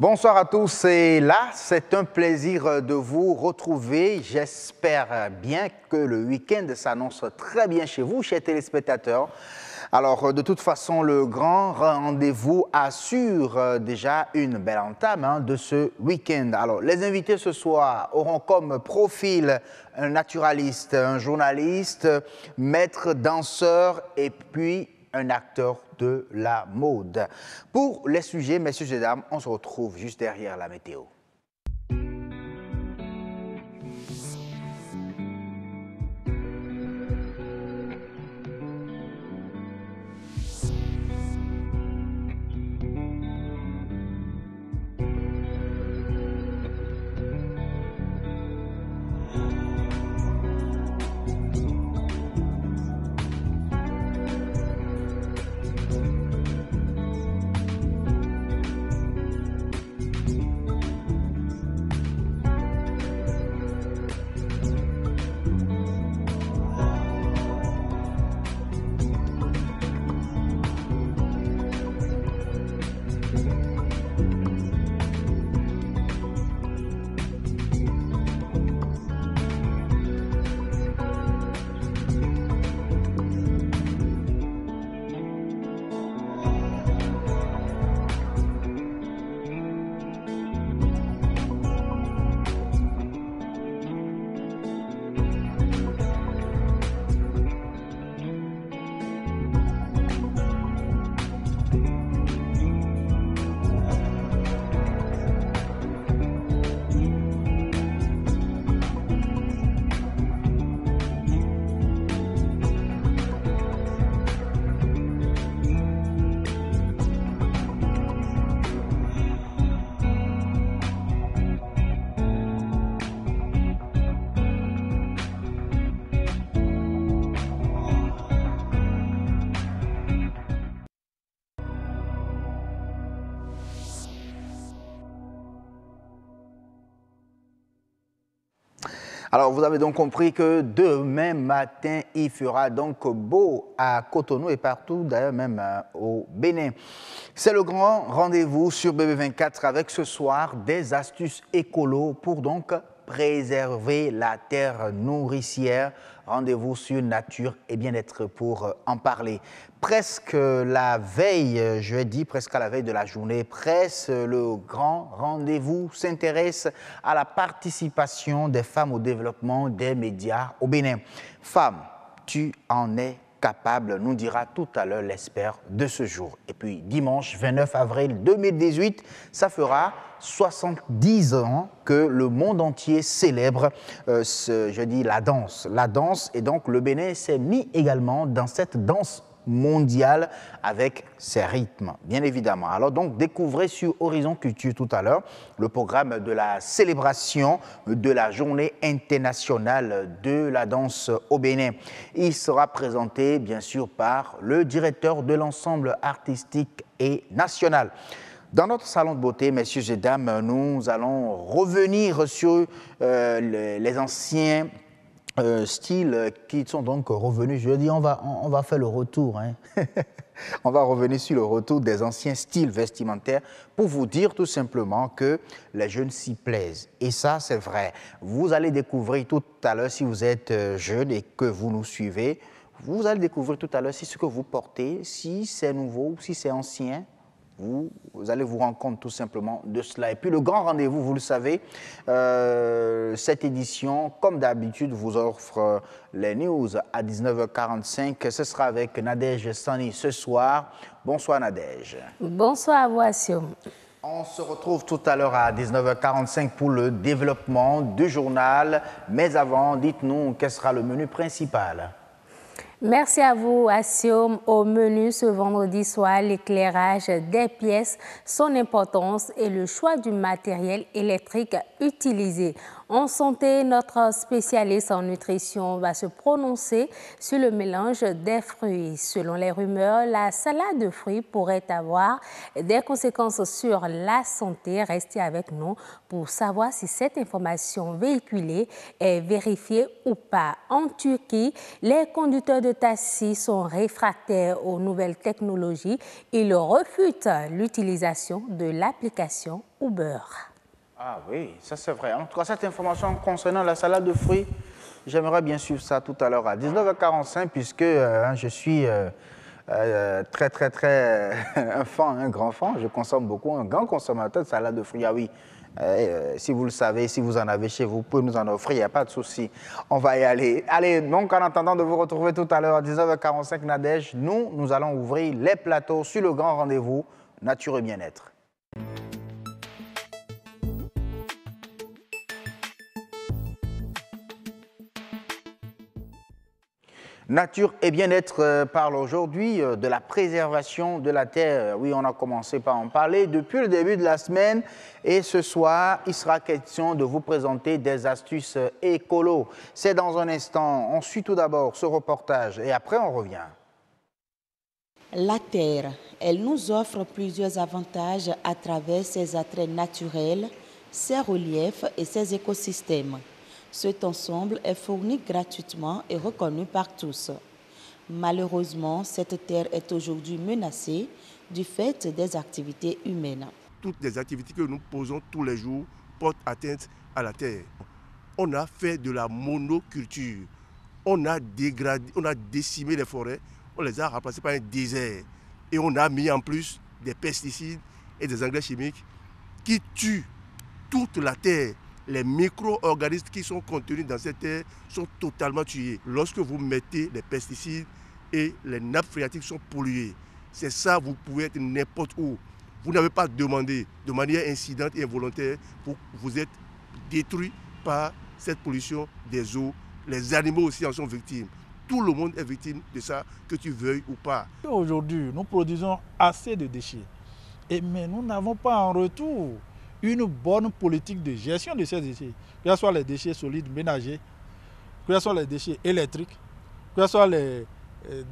Bonsoir à tous et là, c'est un plaisir de vous retrouver. J'espère bien que le week-end s'annonce très bien chez vous, chers téléspectateurs. Alors, de toute façon, le grand rendez-vous assure déjà une belle entame de ce week-end. Alors, les invités ce soir auront comme profil un naturaliste, un journaliste, maître danseur et puis un acteur de la mode. Pour les sujets, messieurs et dames, on se retrouve juste derrière la météo. Alors, vous avez donc compris que demain matin, il fera donc beau à Cotonou et partout, d'ailleurs même au Bénin. C'est le grand rendez-vous sur BB24 avec ce soir des astuces écolo pour donc préserver la terre nourricière. Rendez-vous sur Nature et Bien-être pour en parler. Presque la veille, je vais dire presque à la veille de la journée, presque le grand rendez-vous s'intéresse à la participation des femmes au développement des médias au Bénin. Femme, tu en es capable, nous dira tout à l'heure l'expert de ce jour. Et puis dimanche 29 avril 2018, ça fera 70 ans que le monde entier célèbre la danse. La danse, et donc le Bénin s'est mis également dans cette danse mondiale avec ses rythmes, bien évidemment. Alors donc, découvrez sur Horizon Culture tout à l'heure le programme de la célébration de la Journée internationale de la danse au Bénin. Il sera présenté, bien sûr, par le directeur de l'ensemble artistique et national. Dans notre salon de beauté, messieurs et dames, nous allons revenir sur les anciens styles qui sont donc revenus. Je dis, on va faire le retour. On va revenir sur le retour des anciens styles vestimentaires pour vous dire tout simplement que les jeunes s'y plaisent. Et ça, c'est vrai. Vous allez découvrir tout à l'heure, si vous êtes jeune et que vous nous suivez, vous allez découvrir tout à l'heure si ce que vous portez, si c'est nouveau, si c'est ancien. Vous allez vous rendre compte tout simplement de cela. Et puis le grand rendez-vous, vous le savez, cette édition, comme d'habitude, vous offre les news à 19h45. Ce sera avec Nadège Sani ce soir. Bonsoir Nadège. Bonsoir à vous, Assioum. On se retrouve tout à l'heure à 19h45 pour le développement du journal. Mais avant, dites-nous, quel sera le menu principal ? Merci à vous, Assioum. Au menu ce vendredi soir, l'éclairage des pièces, son importance et le choix du matériel électrique utilisé. En santé, notre spécialiste en nutrition va se prononcer sur le mélange des fruits. Selon les rumeurs, la salade de fruits pourrait avoir des conséquences sur la santé. Restez avec nous pour savoir si cette information véhiculée est vérifiée ou pas. En Turquie, les conducteurs de taxi sont réfractaires aux nouvelles technologies. Ils refutent l'utilisation de l'application Uber. Ah oui, ça c'est vrai. En tout cas, cette information concernant la salade de fruits, j'aimerais bien suivre ça tout à l'heure à 19h45 puisque je suis très un fan, un grand fan. Je consomme beaucoup, un grand consommateur de salade de fruits. Ah oui, si vous le savez, si vous en avez chez vous, vous pouvez nous en offrir, il n'y a pas de souci. On va y aller. Allez, donc en attendant de vous retrouver tout à l'heure à 19h45, Nadège, nous allons ouvrir les plateaux sur le grand rendez-vous Nature et Bien-être. Nature et bien-être parle aujourd'hui de la préservation de la terre. Oui, on a commencé par en parler depuis le début de la semaine et ce soir, il sera question de vous présenter des astuces écolo. C'est dans un instant. On suit tout d'abord ce reportage et après on revient. La terre, elle nous offre plusieurs avantages à travers ses attraits naturels, ses reliefs et ses écosystèmes. Cet ensemble est fourni gratuitement et reconnu par tous. Malheureusement, cette terre est aujourd'hui menacée du fait des activités humaines. Toutes les activités que nous posons tous les jours portent atteinte à la terre. On a fait de la monoculture. On a dégradé, on a décimé les forêts, on les a remplacées par un désert. Et on a mis en plus des pesticides et des engrais chimiques qui tuent toute la terre. Les micro-organismes qui sont contenus dans cette terre sont totalement tués. Lorsque vous mettez des pesticides et les nappes phréatiques sont polluées, c'est ça, vous pouvez être n'importe où. Vous n'avez pas demandé de manière incidente et involontaire, vous êtes détruit par cette pollution des eaux. Les animaux aussi en sont victimes. Tout le monde est victime de ça, que tu veuilles ou pas. Aujourd'hui, nous produisons assez de déchets, mais nous n'avons pas en retour une bonne politique de gestion de ces déchets, que ce soit les déchets solides ménagers, que ce soit les déchets électriques, que ce soit les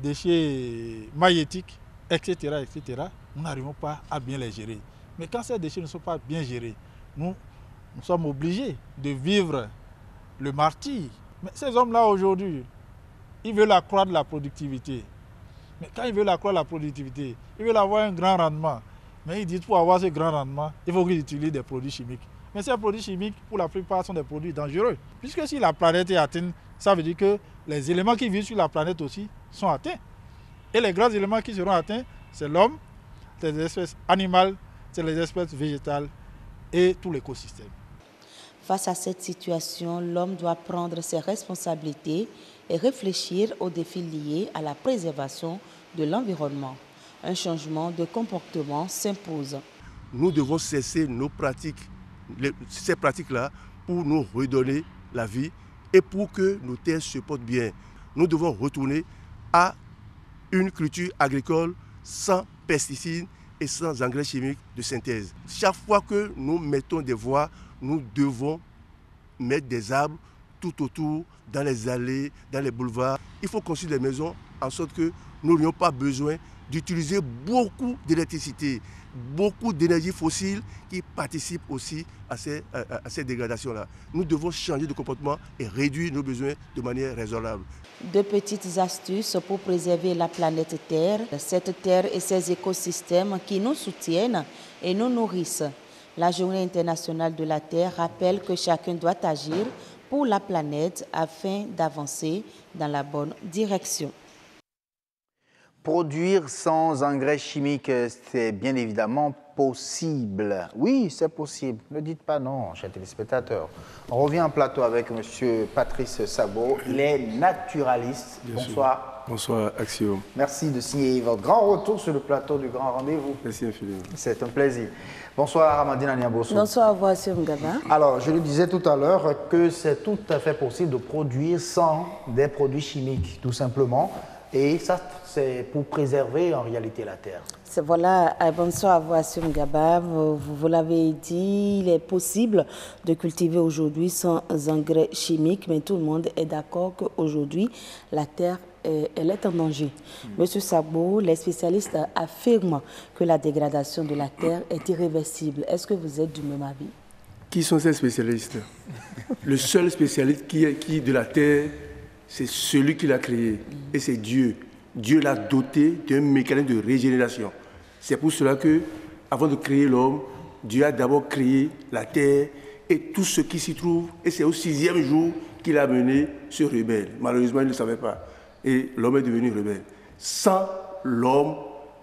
déchets magnétiques, etc., etc. Nous n'arrivons pas à bien les gérer. Mais quand ces déchets ne sont pas bien gérés, nous sommes obligés de vivre le martyre. Mais ces hommes-là aujourd'hui, ils veulent accroître la productivité. Mais quand ils veulent accroître la productivité, ils veulent avoir un grand rendement. Mais ils disent pour avoir ce grand rendement, il faut qu'ils utilisent des produits chimiques. Mais ces produits chimiques, pour la plupart, sont des produits dangereux. Puisque si la planète est atteinte, ça veut dire que les éléments qui vivent sur la planète aussi sont atteints. Et les grands éléments qui seront atteints, c'est l'homme, c'est les espèces animales, c'est les espèces végétales et tout l'écosystème. Face à cette situation, l'homme doit prendre ses responsabilités et réfléchir aux défis liés à la préservation de l'environnement. Un changement de comportement s'impose. Nous devons cesser nos pratiques, ces pratiques-là, pour nous redonner la vie et pour que nos terres se portent bien. Nous devons retourner à une culture agricole sans pesticides et sans engrais chimiques de synthèse. Chaque fois que nous mettons des voies, nous devons mettre des arbres tout autour, dans les allées, dans les boulevards. Il faut construire des maisons en sorte que nous n'ayons pas besoin d'utiliser beaucoup d'électricité, beaucoup d'énergie fossile qui participent aussi à ces dégradations-là. Nous devons changer de comportement et réduire nos besoins de manière raisonnable. De petites astuces pour préserver la planète Terre, cette terre et ses écosystèmes qui nous soutiennent et nous nourrissent. La Journée internationale de la Terre rappelle que chacun doit agir pour la planète afin d'avancer dans la bonne direction. Produire sans engrais chimiques, c'est bien évidemment possible. Oui, c'est possible. Ne dites pas non, chers téléspectateurs. On revient en plateau avec M. Patrice Sabot. Il est naturaliste. Bien Bonsoir. Sûr. Bonsoir, Axiom. Merci de signer votre grand retour sur le plateau du Grand Rendez-vous. Merci infiniment. C'est un plaisir. Bonsoir, Amandine Aniabosso. Bonsoir à vous, Axiom Gaba. Alors, je le disais tout à l'heure que c'est tout à fait possible de produire sans des produits chimiques, tout simplement. Et ça, c'est pour préserver en réalité la terre. Voilà, bonsoir à vous, Assum Gaba. Vous l'avez dit, il est possible de cultiver aujourd'hui sans engrais chimiques, mais tout le monde est d'accord qu'aujourd'hui, la terre elle est en danger. Monsieur Sabo, les spécialistes affirment que la dégradation de la terre est irréversible. Est-ce que vous êtes du même avis? Qui sont ces spécialistes? Le seul spécialiste qui de la terre, c'est celui qui l'a créé, et c'est Dieu. Dieu l'a doté d'un mécanisme de régénération. C'est pour cela que, avant de créer l'homme, Dieu a d'abord créé la terre et tout ce qui s'y trouve. Et c'est au 6e jour qu'il a mené ce rebelle. Malheureusement, il ne le savait pas. Et l'homme est devenu rebelle. Sans l'homme,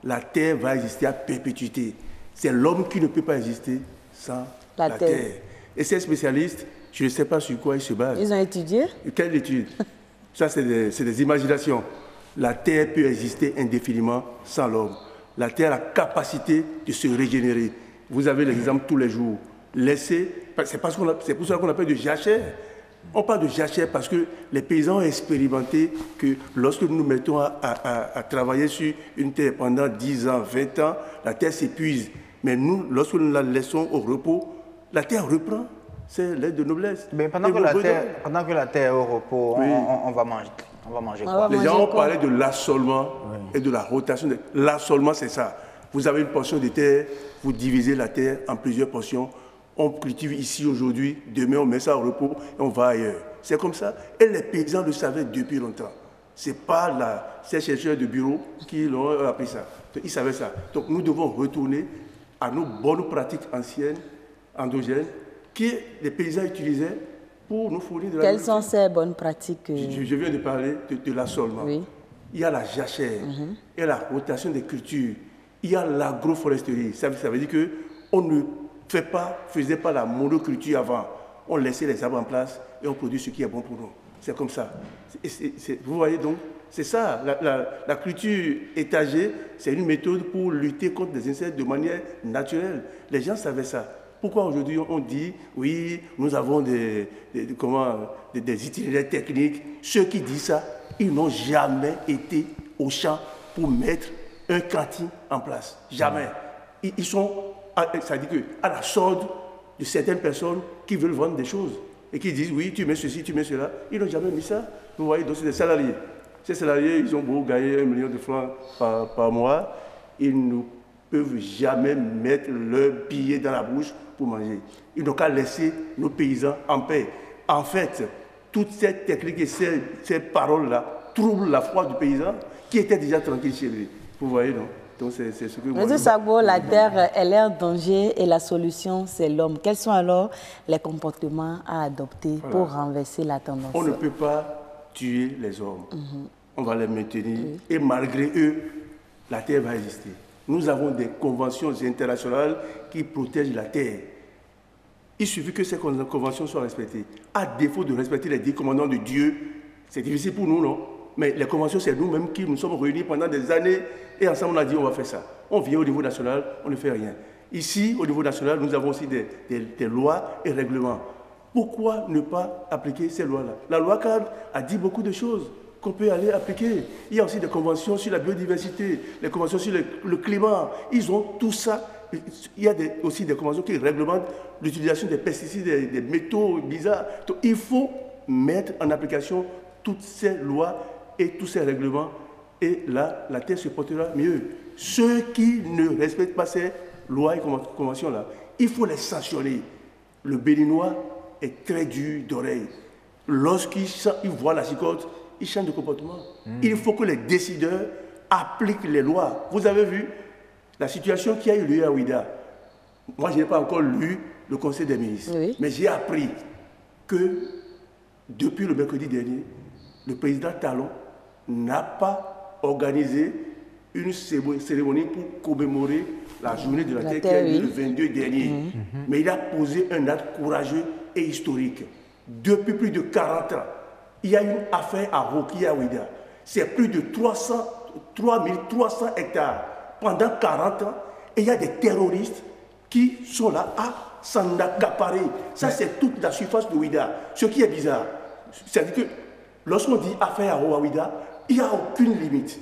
la terre va exister à perpétuité. C'est l'homme qui ne peut pas exister sans la terre. Et ces spécialistes, je ne sais pas sur quoi ils se basent. Ils ont étudié? Quelle étude? Ça, c'est des imaginations. La terre peut exister indéfiniment sans l'homme. La terre a la capacité de se régénérer. Vous avez l'exemple tous les jours. C'est pour ça qu'on appelle de jachère. On parle de jachère parce que les paysans ont expérimenté que lorsque nous nous mettons à travailler sur une terre pendant 10 ans, 20 ans, la terre s'épuise. Mais nous, lorsque nous la laissons au repos, la terre reprend. C'est l'aide de noblesse. Mais pendant que la terre est au repos, oui, on va manger. On va manger quoi? Les gens ont parlé de l'assolement et de la rotation. L'assolement, c'est ça. Vous avez une portion de terre, vous divisez la terre en plusieurs portions. On cultive ici aujourd'hui, demain on met ça au repos et on va ailleurs. C'est comme ça. Et les paysans le savaient depuis longtemps. Ce n'est pas ces chercheurs de bureau qui l'ont appris ça. Donc, ils savaient ça. Donc nous devons retourner à nos bonnes pratiques anciennes, endogènes, que les paysans utilisaient pour nous fournir de la Quelles sont ces bonnes pratiques? Je viens de parler de l'assolement. Oui. Il y a la jachère, il y a la rotation des cultures, il y a l'agroforesterie. Ça veut dire qu'on ne faisait pas la monoculture avant. On laissait les arbres en place et on produit ce qui est bon pour nous. C'est comme ça. Vous voyez donc, c'est ça. La culture étagée, c'est une méthode pour lutter contre les insectes de manière naturelle. Les gens savaient ça. Pourquoi aujourd'hui on dit, oui, nous avons des itinéraires techniques? Ceux qui disent ça, ils n'ont jamais été au champ pour mettre un cantine en place. Jamais. Ils sont, ça dit que, à la sorte de certaines personnes qui veulent vendre des choses et qui disent, oui, tu mets ceci, tu mets cela. Ils n'ont jamais mis ça. Vous voyez, donc c'est des salariés. Ces salariés, ils ont beau gagner 1 million de francs par mois, ils ne peuvent jamais mettre leur billet dans la bouche pour manger. Ils n'ont qu'à laisser nos paysans en paix. En fait, toutes ces techniques et ces paroles-là troublent la foi du paysan qui était déjà tranquille chez lui. Vous voyez, non? Donc c'est ce que Monsieur Sabo, la terre, elle est en danger et la solution, c'est l'homme. Quels sont alors les comportements à adopter pour renverser la tendance? On ne peut pas tuer les hommes. On va les maintenir et malgré eux, la terre va exister. Nous avons des conventions internationales qui protègent la terre. Il suffit que ces conventions soient respectées. À défaut de respecter les 10 commandements de Dieu, c'est difficile pour nous, non? Mais les conventions, c'est nous-mêmes qui nous sommes réunis pendant des années et ensemble on a dit on va faire ça. On vient au niveau national, on ne fait rien. Ici, au niveau national, nous avons aussi des lois et règlements. Pourquoi ne pas appliquer ces lois-là? La loi cadre a dit beaucoup de choses qu'on peut aller appliquer. Il y a aussi des conventions sur la biodiversité, les conventions sur le climat. Ils ont tout ça. Il y a aussi des conventions qui réglementent l'utilisation des pesticides, des métaux bizarres. Donc, il faut mettre en application toutes ces lois et tous ces règlements. Et là, la terre se portera mieux. Ceux qui ne respectent pas ces lois et conventions-là, il faut les sanctionner. Le Béninois est très dur d'oreille. Lorsqu'il voit la chicotte, il change de comportement. Il faut que les décideurs appliquent les lois. Vous avez vu la situation qui a eu lieu à Ouida. Moi, je n'ai pas encore lu le Conseil des ministres. Oui. Mais j'ai appris que depuis le mercredi dernier, le président Talon n'a pas organisé une cérémonie pour commémorer la journée de la terre qui a eu le 22 dernier. Mais il a posé un acte courageux et historique. Depuis plus de 40 ans, il y a une affaire à Roki à Ouida. C'est plus de 3300 hectares pendant 40 ans. Et il y a des terroristes qui sont là à s'en accaparer. Ça, c'est toute la surface de Ouida. Ce qui est bizarre, c'est-à-dire que lorsqu'on dit affaire à Ouida, il n'y a aucune limite.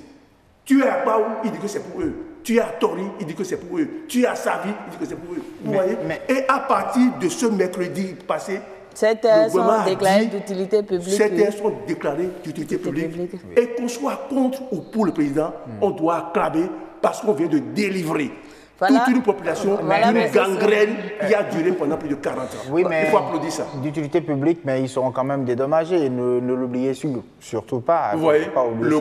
Tu es à Baou, il dit que c'est pour eux. Tu es à Tori, il dit que c'est pour eux. Tu es à Savi, il dit que c'est pour eux. Vous voyez? Et à partir de ce mercredi passé, ces terres sont déclarées d'utilité publique. Ces terres sont déclarées d'utilité publique. Et qu'on soit contre ou pour le président, on doit acclamer parce qu'on vient de délivrer toute une population d'une gangrène qui a duré pendant plus de 40 ans. Oui, mais il faut applaudir ça. D'utilité publique, mais ils seront quand même dédommagés. Ne l'oubliez surtout pas. Vous voyez, le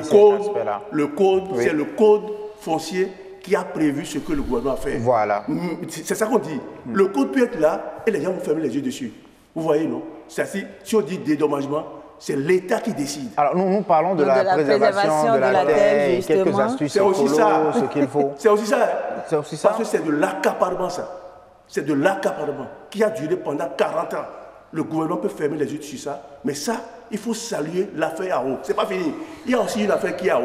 code, c'est le code foncier qui a prévu ce que le gouvernement a fait. Voilà. C'est ça qu'on dit. Le code peut être là et les gens vont fermer les yeux dessus. Vous voyez, non? Si on dit dédommagement, c'est l'État qui décide. Alors, nous parlons de la préservation de la terre, quelques astuces c'est aussi ça. Ce qu'il faut. C'est aussi ça. C'est aussi ça. Parce que c'est de l'accaparement, ça. C'est de l'accaparement qui a duré pendant 40 ans. Le gouvernement peut fermer les yeux sur ça, mais ça, il faut saluer l'affaire Ao. C'est pas fini. Il y a aussi une affaire qui est à Ao,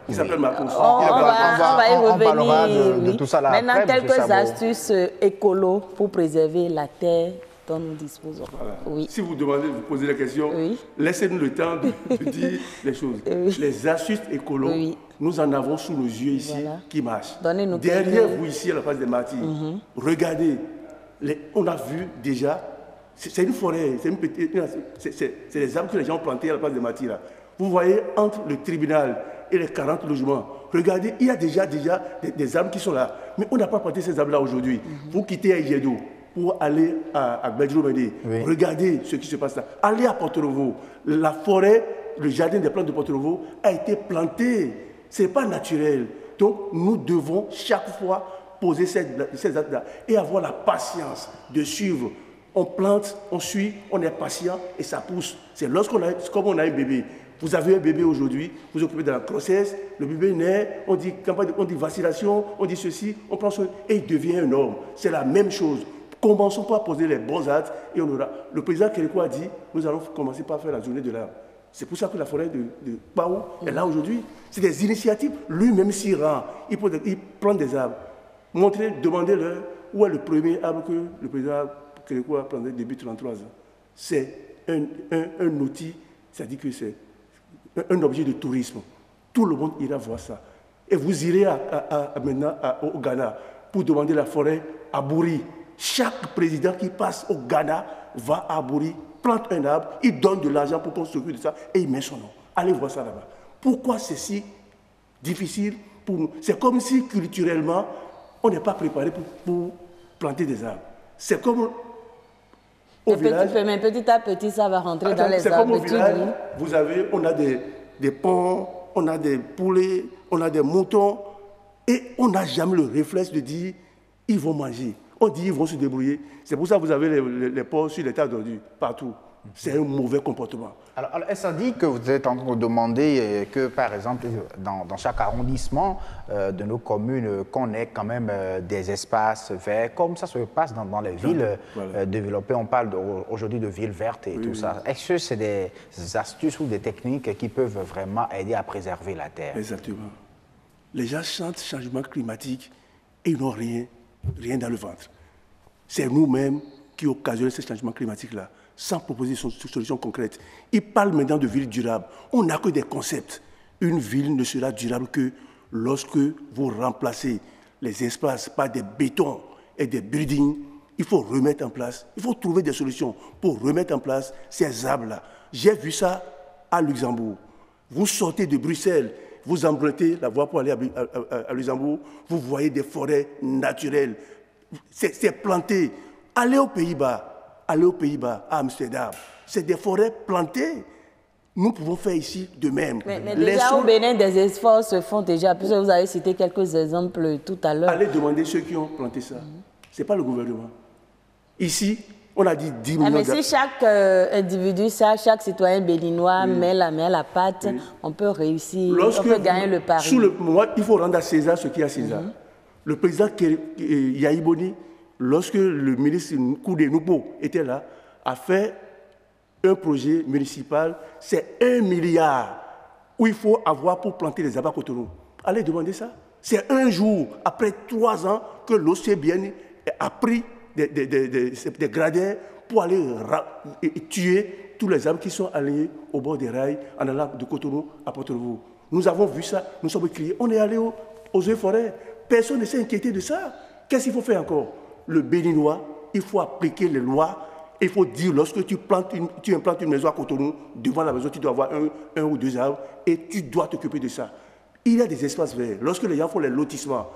qui s'appelle Marcos. On va y revenir. On parlera de tout ça là. Maintenant, après, quelques astuces écolo pour préserver la terre dont nous disposons. Voilà. Oui. Si vous demandez, vous posez la question, laissez-nous le temps de dire les choses. Les astuces écolo, nous en avons sous nos yeux ici qui marchent. Derrière vous ici à la place des Martyrs, regardez, on a vu déjà, c'est une forêt, c'est les arbres que les gens ont plantés à la place des Martyrs. Là. Vous voyez entre le tribunal et les 40 logements, regardez, il y a déjà des arbres qui sont là. Mais on n'a pas planté ces arbres-là aujourd'hui. Vous quittez Aïdjedo pour aller à Gbadjiro-Médé. Regardez ce qui se passe là. Allez à Porto-Novo. La forêt, le jardin des plantes de Porto-Novo a été planté. Ce n'est pas naturel. Donc, nous devons chaque fois poser ces actes-là et avoir la patience de suivre. On plante, on suit, on est patient et ça pousse. C'est comme on a un bébé. Vous avez un bébé aujourd'hui, vous vous occupez de la grossesse, le bébé naît, on dit vaccination, on dit ceci, on prend soin et il devient un homme. C'est la même chose. Commençons par poser les bons actes et on aura. Le président Kérékou a dit, nous allons commencer par faire la journée de l'arbre. C'est pour ça que la forêt de Baou est là aujourd'hui. C'est des initiatives. Lui-même s'y rend. Il prend des arbres. Demandez-leur où est le premier arbre que le président Kérékou a planté depuis 33 ans. C'est un outil, c'est-à-dire que c'est un objet de tourisme. Tout le monde ira voir ça. Et vous irez maintenant au Ghana pour demander la forêt à Bouri. Chaque président qui passe au Ghana va à Bouri, plante un arbre, il donne de l'argent pour qu'on s'occupe de ça et il met son nom. Allez voir ça là-bas. Pourquoi c'est si difficile pour nous? C'est comme si culturellement, on n'est pas préparé pour planter des arbres. C'est comme au village. Mais petit à petit, ça va rentrer dans les arbres. C'est comme au village, on a des ponts, on a des poulets, on a des moutons et on n'a jamais le réflexe de dire ils vont manger. On dit ils vont se débrouiller. C'est pour ça que vous avez les porcs sur les tas d'ordures, partout. C'est un mauvais comportement. Alors est-ce dit que vous êtes en train de demander que, par exemple, dans chaque arrondissement de nos communes, qu'on ait quand même des espaces verts, comme ça se passe dans les villes développées. On parle aujourd'hui de villes vertes et tout ça. Est-ce que c'est des astuces ou des techniques qui peuvent vraiment aider à préserver la terre? Exactement. Les gens chantent changement climatique et ils n'ont rien dans le ventre. C'est nous-mêmes qui occasionnons ce changement climatique-là, sans proposer une solution concrète. Ils parlent maintenant de ville durable. On n'a que des concepts. Une ville ne sera durable que lorsque vous remplacez les espaces par des bétons et des buildings. Il faut remettre en place, il faut trouver des solutions pour remettre en place ces arbres-là. J'ai vu ça à Luxembourg. Vous sortez de Bruxelles, vous empruntez la voie pour aller à Luxembourg, vous voyez des forêts naturelles. C'est planté. Allez aux Pays-Bas, à Amsterdam. C'est des forêts plantées. Nous pouvons faire ici de même. Mais déjà au Bénin, des efforts se font déjà, puisque vous avez cité quelques exemples tout à l'heure. Allez demander ceux qui ont planté ça. Ce n'est pas le gouvernement. Ici, on a dit 10 millions mais si chaque individu, chaque citoyen béninois met la main à la pâte, on peut réussir, on peut gagner le pari. Il faut rendre à César ce qu'il y a à César. Le président Yahi Boni, lorsque le ministre Koudé Noubo était là, a fait un projet municipal, c'est 1 milliard où il faut avoir pour planter les arbres à Cotonou. Allez demander ça. C'est un jour, après 3 ans, que l'OCBN a pris des gradins pour aller tuer tous les arbres qui sont alignés au bord des rails en allant de Cotonou à Porto-Novo. Nous avons vu ça, nous sommes criés, on est allé aux eaux et forêts. Personne ne s'est inquiété de ça. Qu'est-ce qu'il faut faire encore? Le Béninois, il faut appliquer les lois. Il faut dire, lorsque tu implantes une maison à Cotonou, devant la maison, tu dois avoir un ou deux arbres et tu dois t'occuper de ça. Il y a des espaces verts. Lorsque les gens font les lotissements,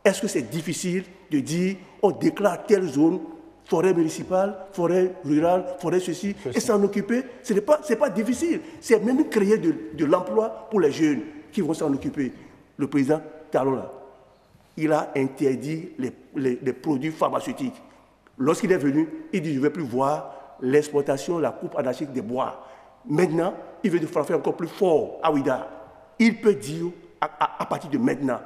est-ce que c'est difficile de dire, on déclare telle zone, forêt municipale, forêt rurale, forêt ceci, et s'en occuper? Ce n'est pas difficile. C'est même créer de l'emploi pour les jeunes qui vont s'en occuper. Le président Talon, là, il a interdit les produits pharmaceutiques. Lorsqu'il est venu, il dit, je ne vais plus voir l'exploitation, la coupe anarchique des bois. Maintenant, il veut frapper encore plus fort à Ouida. Il peut dire, à partir de maintenant,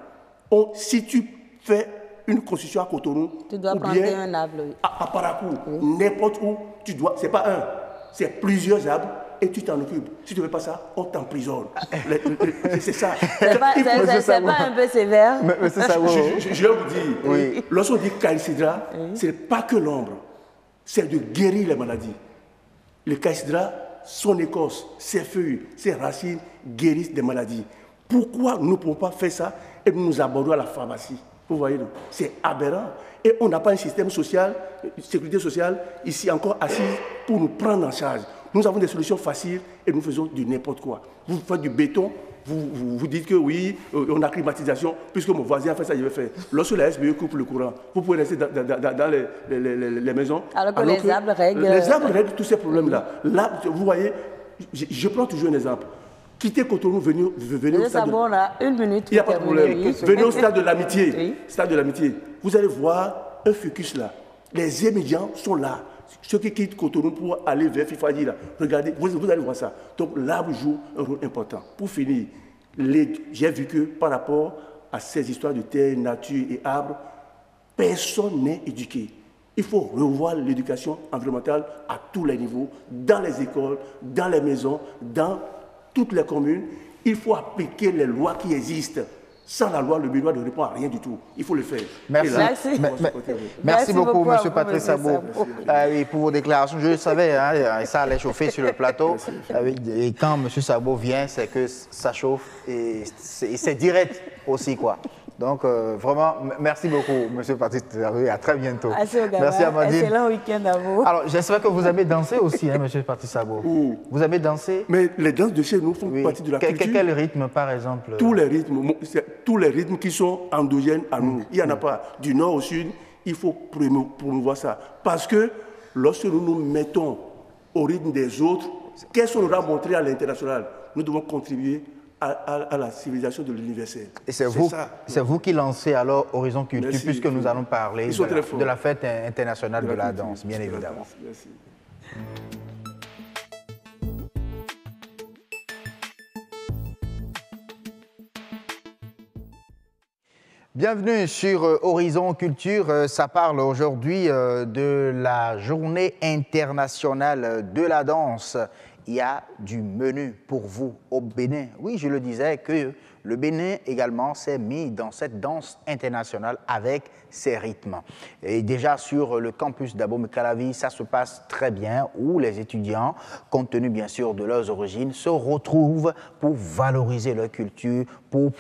si tu fais une construction à Cotonou, tu dois planter un arbre. À Parakou, n'importe où, tu dois, c'est pas un, c'est plusieurs arbres et tu t'en occupes. Si tu ne fais pas ça, on t'emprisonne. C'est ça. C'est pas un peu sévère. Je vais vous dire, oui. Lorsqu'on dit caïcidra, ce n'est pas que l'ombre, c'est de guérir les maladies. Le caïcidra, son écorce, ses feuilles, ses racines guérissent des maladies. Pourquoi nous ne pouvons pas faire ça et nous abordons à la pharmacie? Vous voyez, c'est aberrant. Et on n'a pas un système social, sécurité sociale, ici encore assise pour nous prendre en charge. Nous avons des solutions faciles et nous faisons du n'importe quoi. Vous faites du béton, vous dites que oui, on a climatisation, puisque mon voisin a fait ça, je vais faire. Lorsque la SBE coupe le courant, vous pouvez rester dans les maisons. Alors que les arbres règlent. Les arbres règlent tous ces problèmes-là. Là, vous voyez, je prends toujours un exemple. Quittez Cotonou, venez au stade de... On a une minute. Il n'y a pas de problème. Venez au stade de l'amitié. Oui. Stade de l'amitié. Vous allez voir un fucus là. Les étudiants sont là. Ceux qui quittent Cotonou pour aller vers Fifadi là. Regardez, vous allez voir ça. Donc l'arbre joue un rôle important. Pour finir, j'ai vu que par rapport à ces histoires de terre, nature et arbres, personne n'est éduqué. Il faut revoir l'éducation environnementale à tous les niveaux, dans les écoles, dans les maisons, dans toutes les communes. Il faut appliquer les lois qui existent. Sans la loi, le Béninois ne répond à rien du tout. Il faut le faire. Merci beaucoup, M. Patrice Sabo, pour vos déclarations. Je le savais, hein, ça allait chauffer sur le plateau. Et quand M. Sabo vient, c'est que ça chauffe et c'est direct aussi, quoi. Donc, vraiment, merci beaucoup, M. Patrice. À très bientôt. Merci, Amandine. Excellent week-end à vous. Alors, j'espère que vous aimez danser aussi, hein, M. Patrice Sabo. Vous aimez danser? Mais les danses de chez nous font partie de la culture. Quel rythme, par exemple? Tous les rythmes qui sont endogènes à nous. Il n'y en a pas. Du nord au sud, il faut promouvoir ça. Parce que lorsque nous nous mettons au rythme des autres, qu'est-ce qu'on aura montré à l'international? Nous devons contribuer à la civilisation de l'universel. Et c'est vous qui lancez alors Horizon Culture, puisque nous allons parler de la fête internationale de la danse, bien évidemment. Merci. Bienvenue sur Horizon Culture. Ça parle aujourd'hui de la journée internationale de la danse. Il y a du menu pour vous au Bénin. Oui, je le disais que le Bénin également s'est mis dans cette danse internationale avec ses rythmes. Et déjà sur le campus d'Abomey-Calavi, ça se passe très bien, où les étudiants, compte tenu bien sûr de leurs origines, se retrouvent pour valoriser leur culture, pour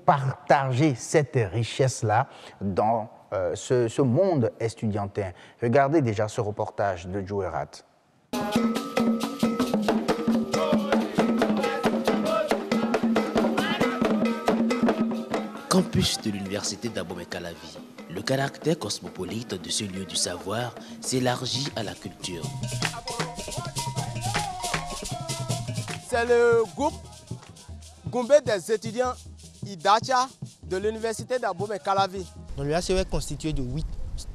partager cette richesse-là dans ce monde estudiantin. Regardez déjà ce reportage de Joe Erat. Campus de l'université d'Abomey-Calavi, le caractère cosmopolite de ce lieu du savoir s'élargit à la culture. C'est le groupe Goumbé des étudiants Idacha de l'université d'Abomey-Calavi. Le HCE est constitué de 8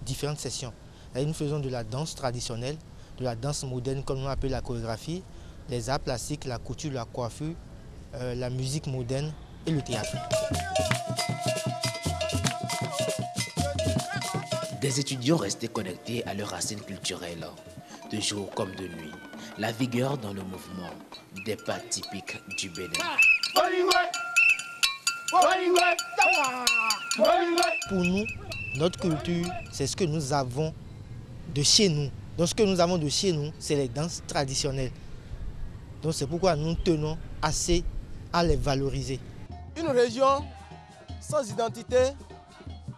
différentes sessions. Là, nous faisons de la danse traditionnelle, de la danse moderne comme on appelle la chorégraphie, les arts plastiques, la couture, la coiffure, la musique moderne et le théâtre. Des étudiants restés connectés à leurs racines culturelles, de jour comme de nuit. La vigueur dans le mouvement, des pas typiques du Bénin. Pour nous, notre culture, c'est ce que nous avons de chez nous. Donc ce que nous avons de chez nous, c'est les danses traditionnelles. Donc c'est pourquoi nous tenons assez à les valoriser. Une région sans identité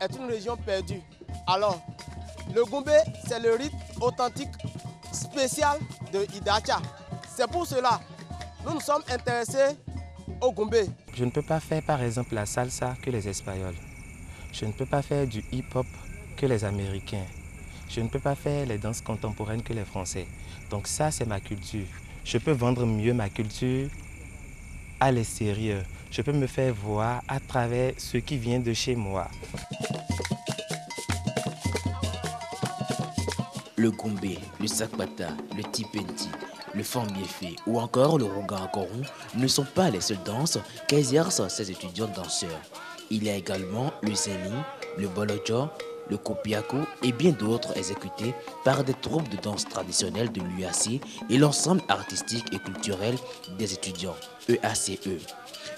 est une région perdue. Alors, le Goumbé, c'est le rite authentique spécial de Idacha. C'est pour cela que nous sommes intéressés au Goumbé. Je ne peux pas faire par exemple la salsa que les Espagnols. Je ne peux pas faire du hip-hop que les Américains. Je ne peux pas faire les danses contemporaines que les Français. Donc ça, c'est ma culture. Je peux vendre mieux ma culture à l'extérieur. Je peux me faire voir à travers ce qui vient de chez moi. Le Goumbé, le Sakbata, le Tipenti, le Fambiéfé ou encore le Rouga-Akoron ne sont pas les seules danses qu'exercent ces étudiants danseurs. Il y a également le Zeni, le Bolojo, le Kopiako et bien d'autres exécutés par des troupes de danse traditionnelles de l'UAC et l'ensemble artistique et culturel des étudiants, EACE.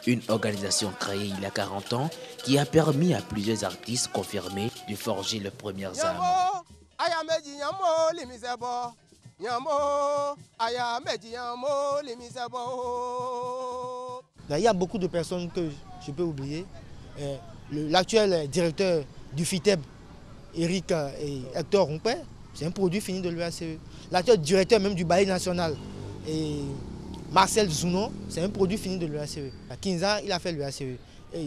Une organisation créée il y a 40 ans qui a permis à plusieurs artistes confirmés de forger leurs premières armes. Il y a beaucoup de personnes que je peux oublier. L'actuel directeur du FITEB, Eric et Hector Rompé, c'est un produit fini de l'UACE. L'actuel directeur même du Ballet national, Marcel Zounon, c'est un produit fini de l'UACE. Kinza, il a fait l'UACE.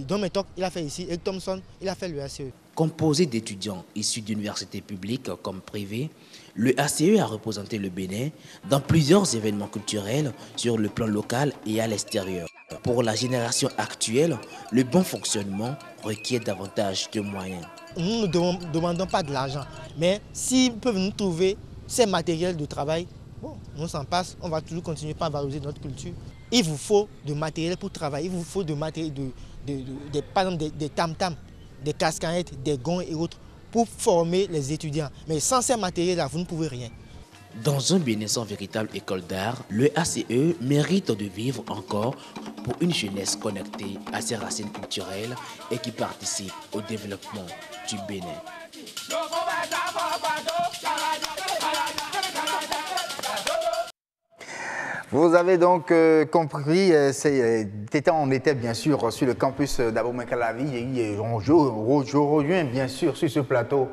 Don Metok, il a fait ici. Eric Thompson, il a fait l'UACE. Composé d'étudiants issus d'universités publiques comme privées, le ACE a représenté le Bénin dans plusieurs événements culturels sur le plan local et à l'extérieur. Pour la génération actuelle, le bon fonctionnement requiert davantage de moyens. Nous ne demandons pas de l'argent, mais s'ils peuvent nous trouver ces matériels de travail, bon, on s'en passe, on va toujours continuer à valoriser notre culture. Il vous faut de matériel pour travailler, il vous faut de matériel, par exemple des tam-tams, des cascanettes, des gants et autres pour former les étudiants. Mais sans ces matériels-là, vous ne pouvez rien. Dans un Bénin sans véritable école d'art, le ACE mérite de vivre encore pour une jeunesse connectée à ses racines culturelles et qui participe au développement du Bénin. Vous avez donc compris, on était bien sûr sur le campus d'Abomey-Calavi et je rejoins bien sûr sur ce plateau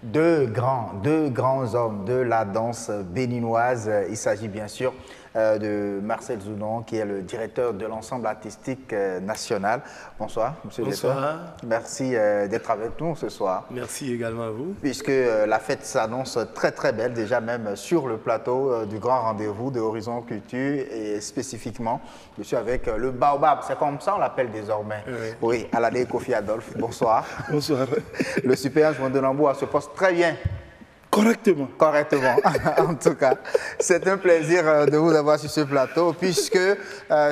deux grands hommes de la danse béninoise. Il s'agit bien sûr de Marcel Zounon, qui est le directeur de l'ensemble artistique national. Bonsoir, monsieur. Bonsoir. Merci d'être avec nous ce soir. Merci également à vous. Puisque la fête s'annonce très très belle, déjà même sur le plateau du grand rendez-vous de Horizon Culture et spécifiquement, je suis avec le Baobab, c'est comme ça on l'appelle désormais. Oui, Aladé Kofi Adolphe, bonsoir. Bonsoir. Le super joueur de Nambour se porte très bien. Correctement. Correctement. En tout cas, c'est un plaisir de vous avoir sur ce plateau puisque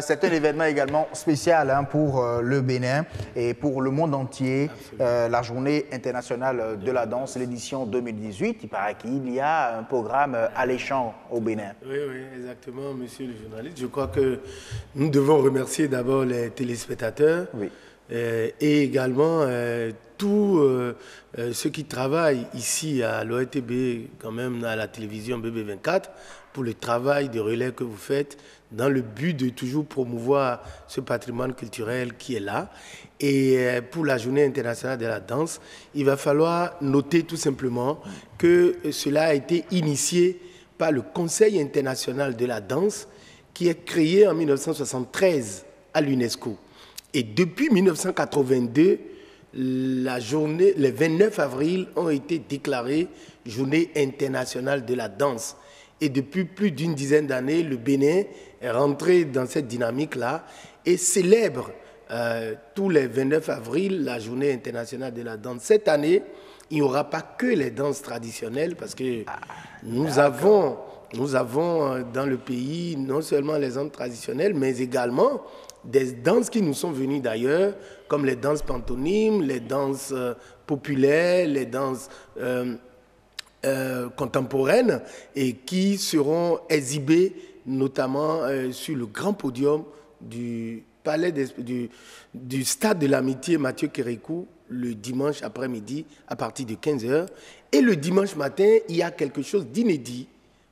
c'est un événement également spécial pour le Bénin et pour le monde entier. La journée internationale de la danse, l'édition 2018. Il paraît qu'il y a un programme alléchant au Bénin. Oui, exactement, monsieur le journaliste. Je crois que nous devons remercier d'abord les téléspectateurs et également tous ceux qui travaillent ici à l'OETB, quand même à la télévision BB24, pour le travail de relais que vous faites dans le but de toujours promouvoir ce patrimoine culturel qui est là. Et pour la journée internationale de la danse, il va falloir noter tout simplement que cela a été initié par le Conseil international de la danse qui est créé en 1973 à l'UNESCO. Et depuis 1982, les 29 avril ont été déclarés Journée internationale de la danse. Et depuis plus d'une dizaine d'années, le Bénin est rentré dans cette dynamique-là et célèbre tous les 29 avril la Journée internationale de la danse. Cette année, il n'y aura pas que les danses traditionnelles parce que nous avons dans le pays non seulement les danses traditionnelles, mais également des danses qui nous sont venues d'ailleurs, comme les danses pantomimes, les danses populaires, les danses contemporaines, et qui seront exhibées notamment sur le grand podium du palais du stade de l'amitié Mathieu Kérékou le dimanche après-midi à partir de 15h. Et le dimanche matin, il y a quelque chose d'inédit,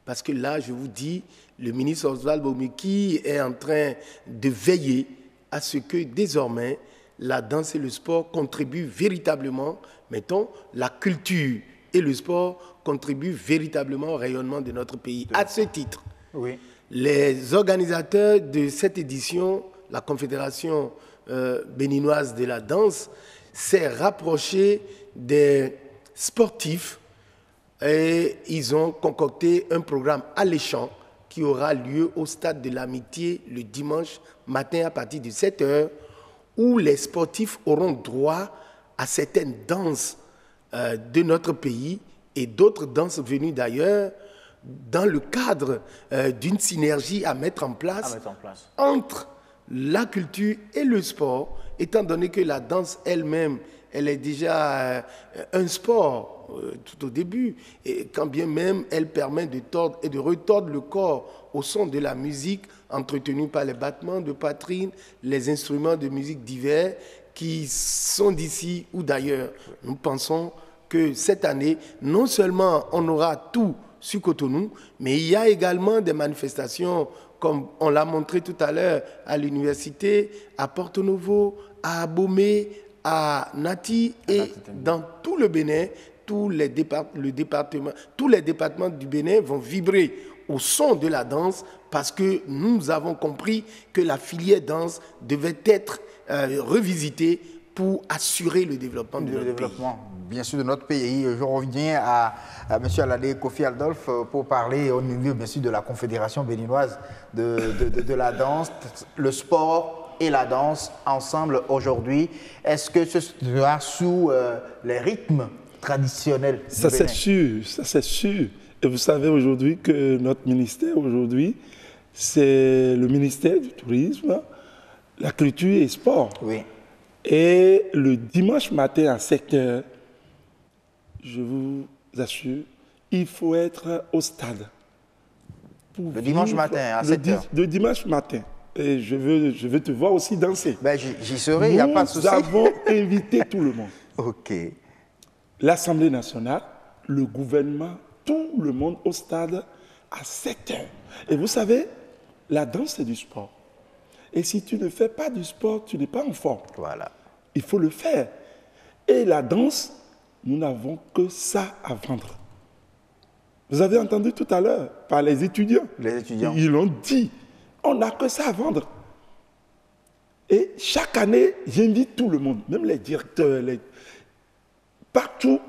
parce que là, je vous dis, le ministre Oswald Boumiki est en train de veiller à ce que désormais, la danse et le sport contribuent véritablement, mettons, la culture et le sport contribuent véritablement au rayonnement de notre pays. À ce titre, oui. Les organisateurs de cette édition, la Confédération béninoise de la danse, s'est rapprochée des sportifs et ils ont concocté un programme alléchant qui aura lieu au stade de l'Amitié le dimanche matin à partir de 7h, où les sportifs auront droit à certaines danses de notre pays et d'autres danses venues d'ailleurs, dans le cadre d'une synergie à mettre en place entre la culture et le sport, étant donné que la danse elle-même, elle est déjà un sport tout au début, et quand bien même elle permet de tordre et de retordre le corps au son de la musique entretenue par les battements de poitrine, les instruments de musique divers qui sont d'ici ou d'ailleurs. Nous pensons que cette année, non seulement on aura tout sur Cotonou, mais il y a également des manifestations, comme on l'a montré tout à l'heure, à l'université, à Porto Novo, à Abomey, à Nati et dans tout le Bénin, tous les départements du Bénin vont vibrer au son de la danse parce que nous avons compris que la filière danse devait être revisitée pour assurer le développement de notre pays. Bien sûr, de notre pays. Je reviens à M. Aladé Kofi Adolphe pour parler au niveau, bien sûr, de la Confédération béninoise de la danse, le sport et la danse ensemble aujourd'hui. Est-ce que ce sera sous les rythmes traditionnels du Ça, Bénin? c'est sûr. Et vous savez aujourd'hui que notre ministère, aujourd'hui, c'est le ministère du Tourisme, la culture et sport. Oui. Et le dimanche matin à 7h, je vous assure, il faut être au stade. Le dimanche matin à 7h. Le dimanche matin. Et je veux te voir aussi danser. Ben, j'y serai, il n'y a pas de souci. Nous avons invité tout le monde. OK. L'Assemblée nationale, le gouvernement, tout le monde au stade à 7h. Et vous savez, la danse, c'est du sport. Et si tu ne fais pas du sport, tu n'es pas en forme. Voilà. Il faut le faire. Et la danse, nous n'avons que ça à vendre. Vous avez entendu tout à l'heure par les étudiants. Les étudiants. Ils l'ont dit. On n'a que ça à vendre. Et chaque année, j'invite tout le monde, même les directeurs, partout,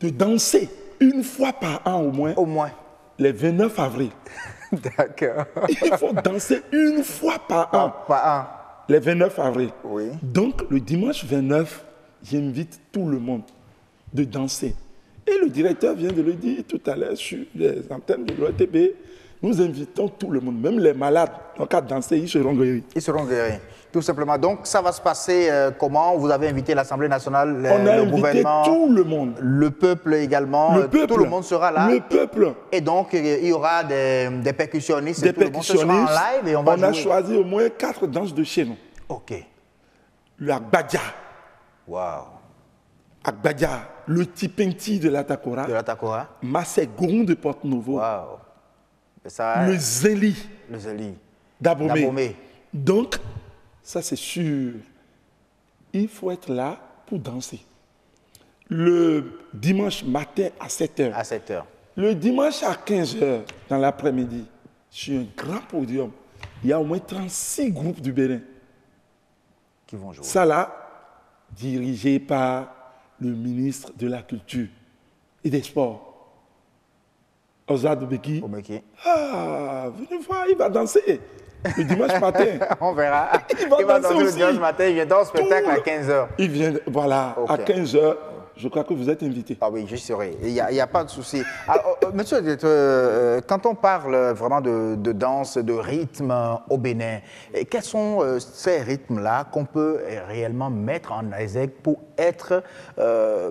de danser une fois par an au moins. Au moins. Les 29 avril. D'accord. Il faut danser une fois par an. Par an. Les 29 avril. Oui. Donc, le dimanche 29, j'invite tout le monde de danser. Et le directeur vient de le dire tout à l'heure sur les antennes de l'OTB. Nous invitons tout le monde, même les malades. En cas de danser, ils seront guéris. Ils seront guéris, tout simplement. Donc, ça va se passer comment? Vous avez invité l'Assemblée nationale, on a invité tout le monde. Le peuple également. Le peuple. Tout le monde sera là. Le peuple. Et donc, il y aura des percussionnistes. Des tout le monde sera en live et on va jouer. a choisi au moins 4 danses de chez nous. OK. Le Agbadja. Waouh. Agbadja. Le Tipenti de l'Atakora. De l'Atakora. Massé Gourou de Porto Novo. Waouh. Le Zeli. Le Zeli. D'Abomey. Donc, ça c'est sûr. Il faut être là pour danser. Le dimanche matin à 7h. À 7h. Le dimanche à 15h dans l'après-midi, sur un grand podium, il y a au moins 36 groupes du Bénin qui vont jouer. Ça là, dirigé par le ministre de la Culture et des Sports. Ozad Beki. Ah, venez voir, il va danser le dimanche matin. On verra. Il va danser le dimanche matin, il vient dans le spectacle à 15h. Il vient, voilà, à 15h. Je crois que vous êtes invité. Ah oui, je serai. Il n'y a pas de souci. Alors, monsieur, quand on parle vraiment de danse, de rythme au Bénin, quels sont ces rythmes-là qu'on peut réellement mettre en exergue pour être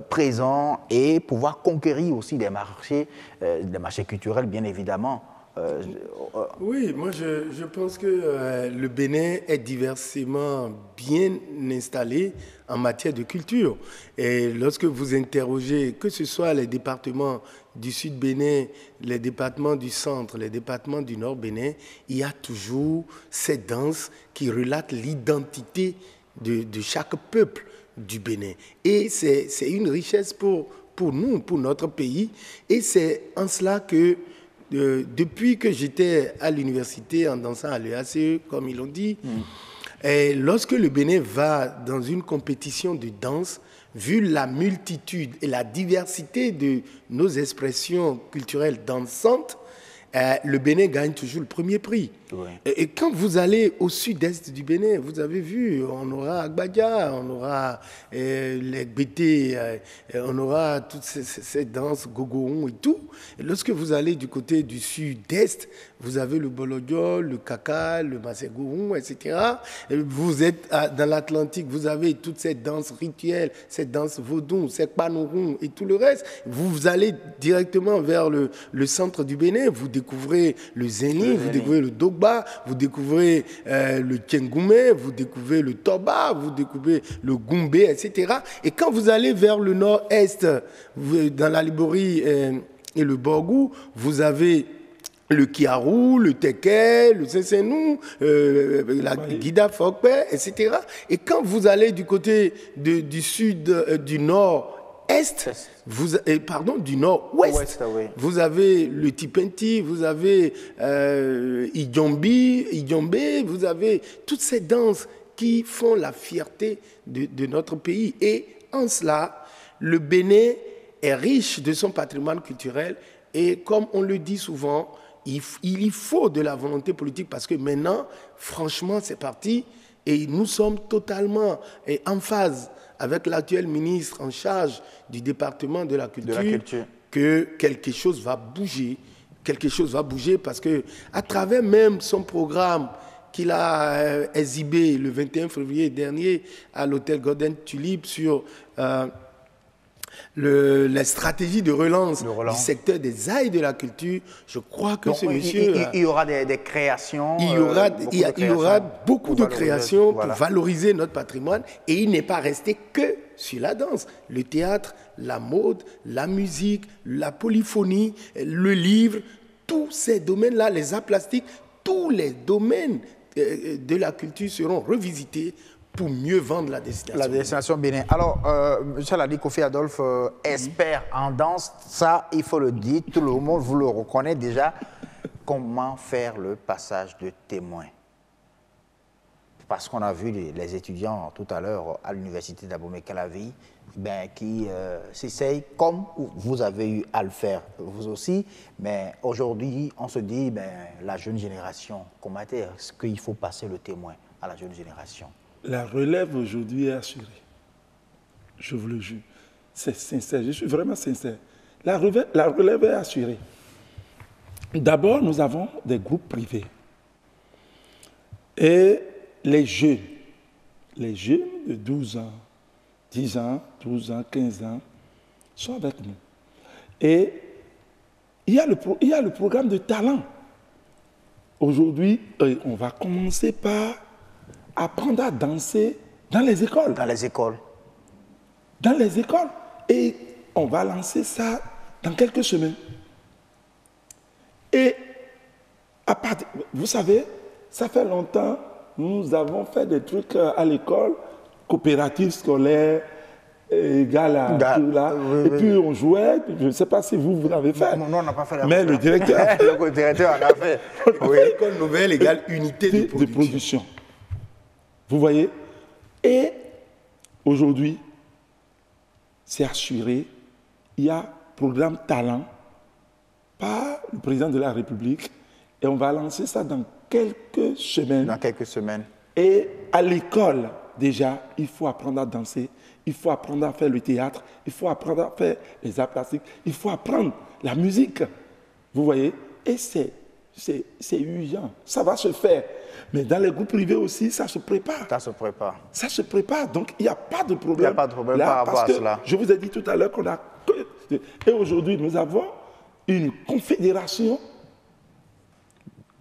présent et pouvoir conquérir aussi des marchés culturels, bien évidemment, Oui, moi je pense que le Bénin est diversement bien installé en matière de culture. Et lorsque vous interrogez, que ce soit les départements du Sud Bénin, les départements du Centre, les départements du Nord Bénin, il y a toujours ces danses qui relatent l'identité de chaque peuple du Bénin. Et c'est une richesse pour nous, pour notre pays. Et c'est en cela que, depuis que j'étais à l'université en dansant à l'EACE, comme ils l'ont dit, et lorsque le Bénin va dans une compétition de danse, vu la multitude et la diversité de nos expressions culturelles dansantes, le Bénin gagne toujours le premier prix. Ouais. Et quand vous allez au sud-est du Bénin, vous avez vu, on aura Agbadia, on aura les Bété, on aura toutes ces danses, Gogoon et tout. Et lorsque vous allez du côté du sud-est, vous avez le Bolodiol, le Kaka, le Masegoun, etc. Et vous êtes dans l'Atlantique, vous avez toutes ces danses rituelles, ces danses vaudou, ces panouroun et tout le reste. Vous allez directement vers le centre du Bénin, vous découvrez le Zeni, vous découvrez le Dogba, vous découvrez le Tchengoumé, vous découvrez le Toba, vous découvrez le Goumbé, etc. Et quand vous allez vers le nord-est, dans la Liborie et le Borgou, vous avez le Kiarou, le Teke, le Sensenou, la Guida Fokpe, etc. Et quand vous allez du côté du sud, du nord-est, du nord-ouest, vous avez le Tipenti, vous avez Idjombe, vous avez toutes ces danses qui font la fierté de notre pays. Et en cela, le Bénin est riche de son patrimoine culturel et comme on le dit souvent, il faut de la volonté politique parce que maintenant, franchement, c'est parti et nous sommes totalement en phase avec l'actuel ministre en charge du département de la culture, que quelque chose va bouger. Quelque chose va bouger parce que à travers même son programme qu'il a exhibé le 21 février dernier à l'hôtel Golden Tulip sur la stratégie de relance du secteur des arts et de la culture, je crois que ce monsieur... Il y aura des créations. Il y aura beaucoup de créations pour valoriser notre patrimoine et il n'est pas resté que sur la danse. Le théâtre, la mode, la musique, la polyphonie, le livre, tous ces domaines-là, les arts plastiques, tous les domaines de la culture seront revisités pour mieux vendre la destination. La destination Bénin. Alors, M. Ladi Kofi Adolphe, expert en danse, ça, il faut le dire, tout le monde vous le reconnaît déjà. Comment faire le passage de témoin? Parce qu'on a vu les étudiants tout à l'heure à l'université d'Abomey-Calavi qui s'essayent comme vous avez eu à le faire vous aussi. Mais aujourd'hui, on se dit, la jeune génération, comment est-ce qu'il faut passer le témoin à la jeune génération? La relève aujourd'hui est assurée. Je vous le jure. C'est sincère. Je suis vraiment sincère. La relève est assurée. D'abord, nous avons des groupes privés. Et les jeunes de 12 ans, 10 ans, 12 ans, 15 ans, sont avec nous. Et il y a le programme de talent. Aujourd'hui, on va commencer par apprendre à danser dans les écoles. Dans les écoles. Dans les écoles. Et on va lancer ça dans quelques semaines. Et vous savez, ça fait longtemps, nous avons fait des trucs à l'école, coopératives scolaires, égal à tout là. Et puis on jouait, je ne sais pas si vous l'avez fait. Non, on n'a pas fait la mais le directeur. Le directeur en a fait. Oui. École nouvelle égale unité de production. Vous voyez? Et aujourd'hui, c'est assuré, il y a programme talent par le président de la République et on va lancer ça dans quelques semaines. Dans quelques semaines. Et à l'école, déjà, il faut apprendre à danser, il faut apprendre à faire le théâtre, il faut apprendre à faire les arts plastiques, il faut apprendre la musique. Vous voyez? Et c'est urgent, ça va se faire. Mais dans les groupes privés aussi, ça se prépare. Ça se prépare. Ça se prépare, donc il n'y a pas de problème. Il n'y a pas de problème là, par rapport à cela. Je vous ai dit tout à l'heure qu'on a... Et aujourd'hui, nous avons une confédération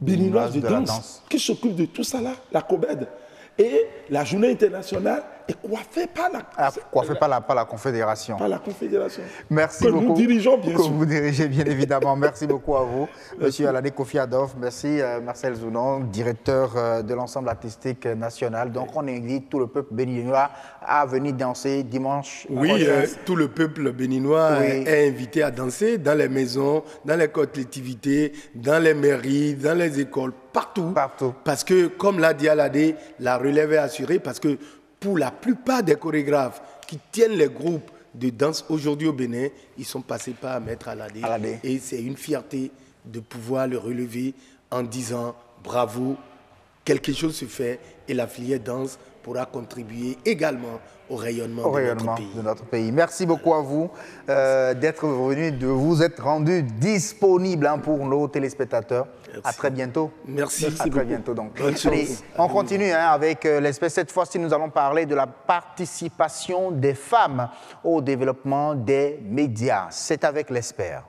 béninoise de danse qui s'occupe de tout ça là, la COBED. Et la journée internationale est coiffée par la Confédération. Par la Confédération. Merci beaucoup. Nous dirigeons, bien sûr. Que vous dirigez, bien évidemment. Merci beaucoup à vous, Monsieur Alade Kofi Adolphe. Merci, Marcel Zounon, directeur de l'ensemble artistique national. Donc, on invite tout le peuple béninois à venir danser dimanche. Oui, tout le peuple béninois est invité à danser dans les maisons, dans les collectivités, dans les mairies, dans les écoles, partout. Parce que, comme l'a dit Alade, la relève est assurée parce que pour la plupart des chorégraphes qui tiennent les groupes de danse aujourd'hui au Bénin, ils sont passés par Maître Alade. Et c'est une fierté de pouvoir le relever en disant bravo, quelque chose se fait et la filière danse pourra contribuer également au rayonnement de notre pays. Merci beaucoup à vous d'être venu, de vous être rendu disponible pour nos téléspectateurs. Merci. À très bientôt. Merci. À très bientôt. Donc. Allez, on continue avec l'espèce. Cette fois-ci, nous allons parler de la participation des femmes au développement des médias. C'est avec l'espère.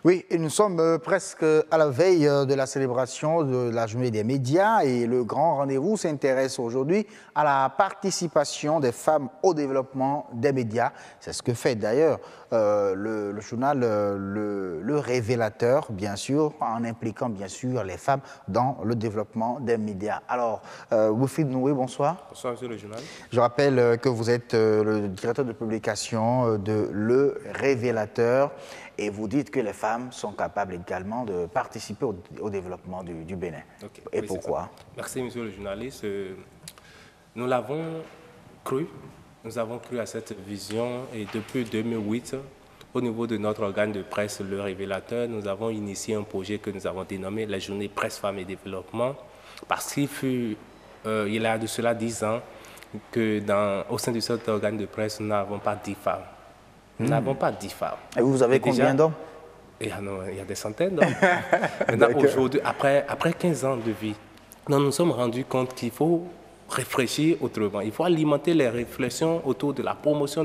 Oui, et nous sommes presque à la veille de la célébration de la journée des médias et le grand rendez-vous s'intéresse aujourd'hui à la participation des femmes au développement des médias. C'est ce que fait d'ailleurs le journal le Révélateur, bien sûr, en impliquant bien sûr les femmes dans le développement des médias. Alors, Wilfried Noué, bonsoir. Bonsoir, monsieur le journal. Je rappelle que vous êtes le directeur de publication de Le Révélateur. Et vous dites que les femmes sont capables également de participer au développement du Bénin. Okay. Et pourquoi? Merci, monsieur le journaliste. Nous l'avons cru. Nous avons cru à cette vision et depuis 2008, au niveau de notre organe de presse, Le Révélateur, nous avons initié un projet que nous avons dénommé la Journée Presse, Femmes et Développement parce qu'il fut, il y a de cela 10 ans, que au sein de cet organe de presse, nous n'avons pas 10 femmes. Nous n'avons pas 10 femmes. Et vous avez combien d'hommes? Il y a des centaines d'hommes. Maintenant, aujourd'hui, après 15 ans de vie, nous nous sommes rendus compte qu'il faut réfléchir autrement. Il faut alimenter les réflexions autour de la promotion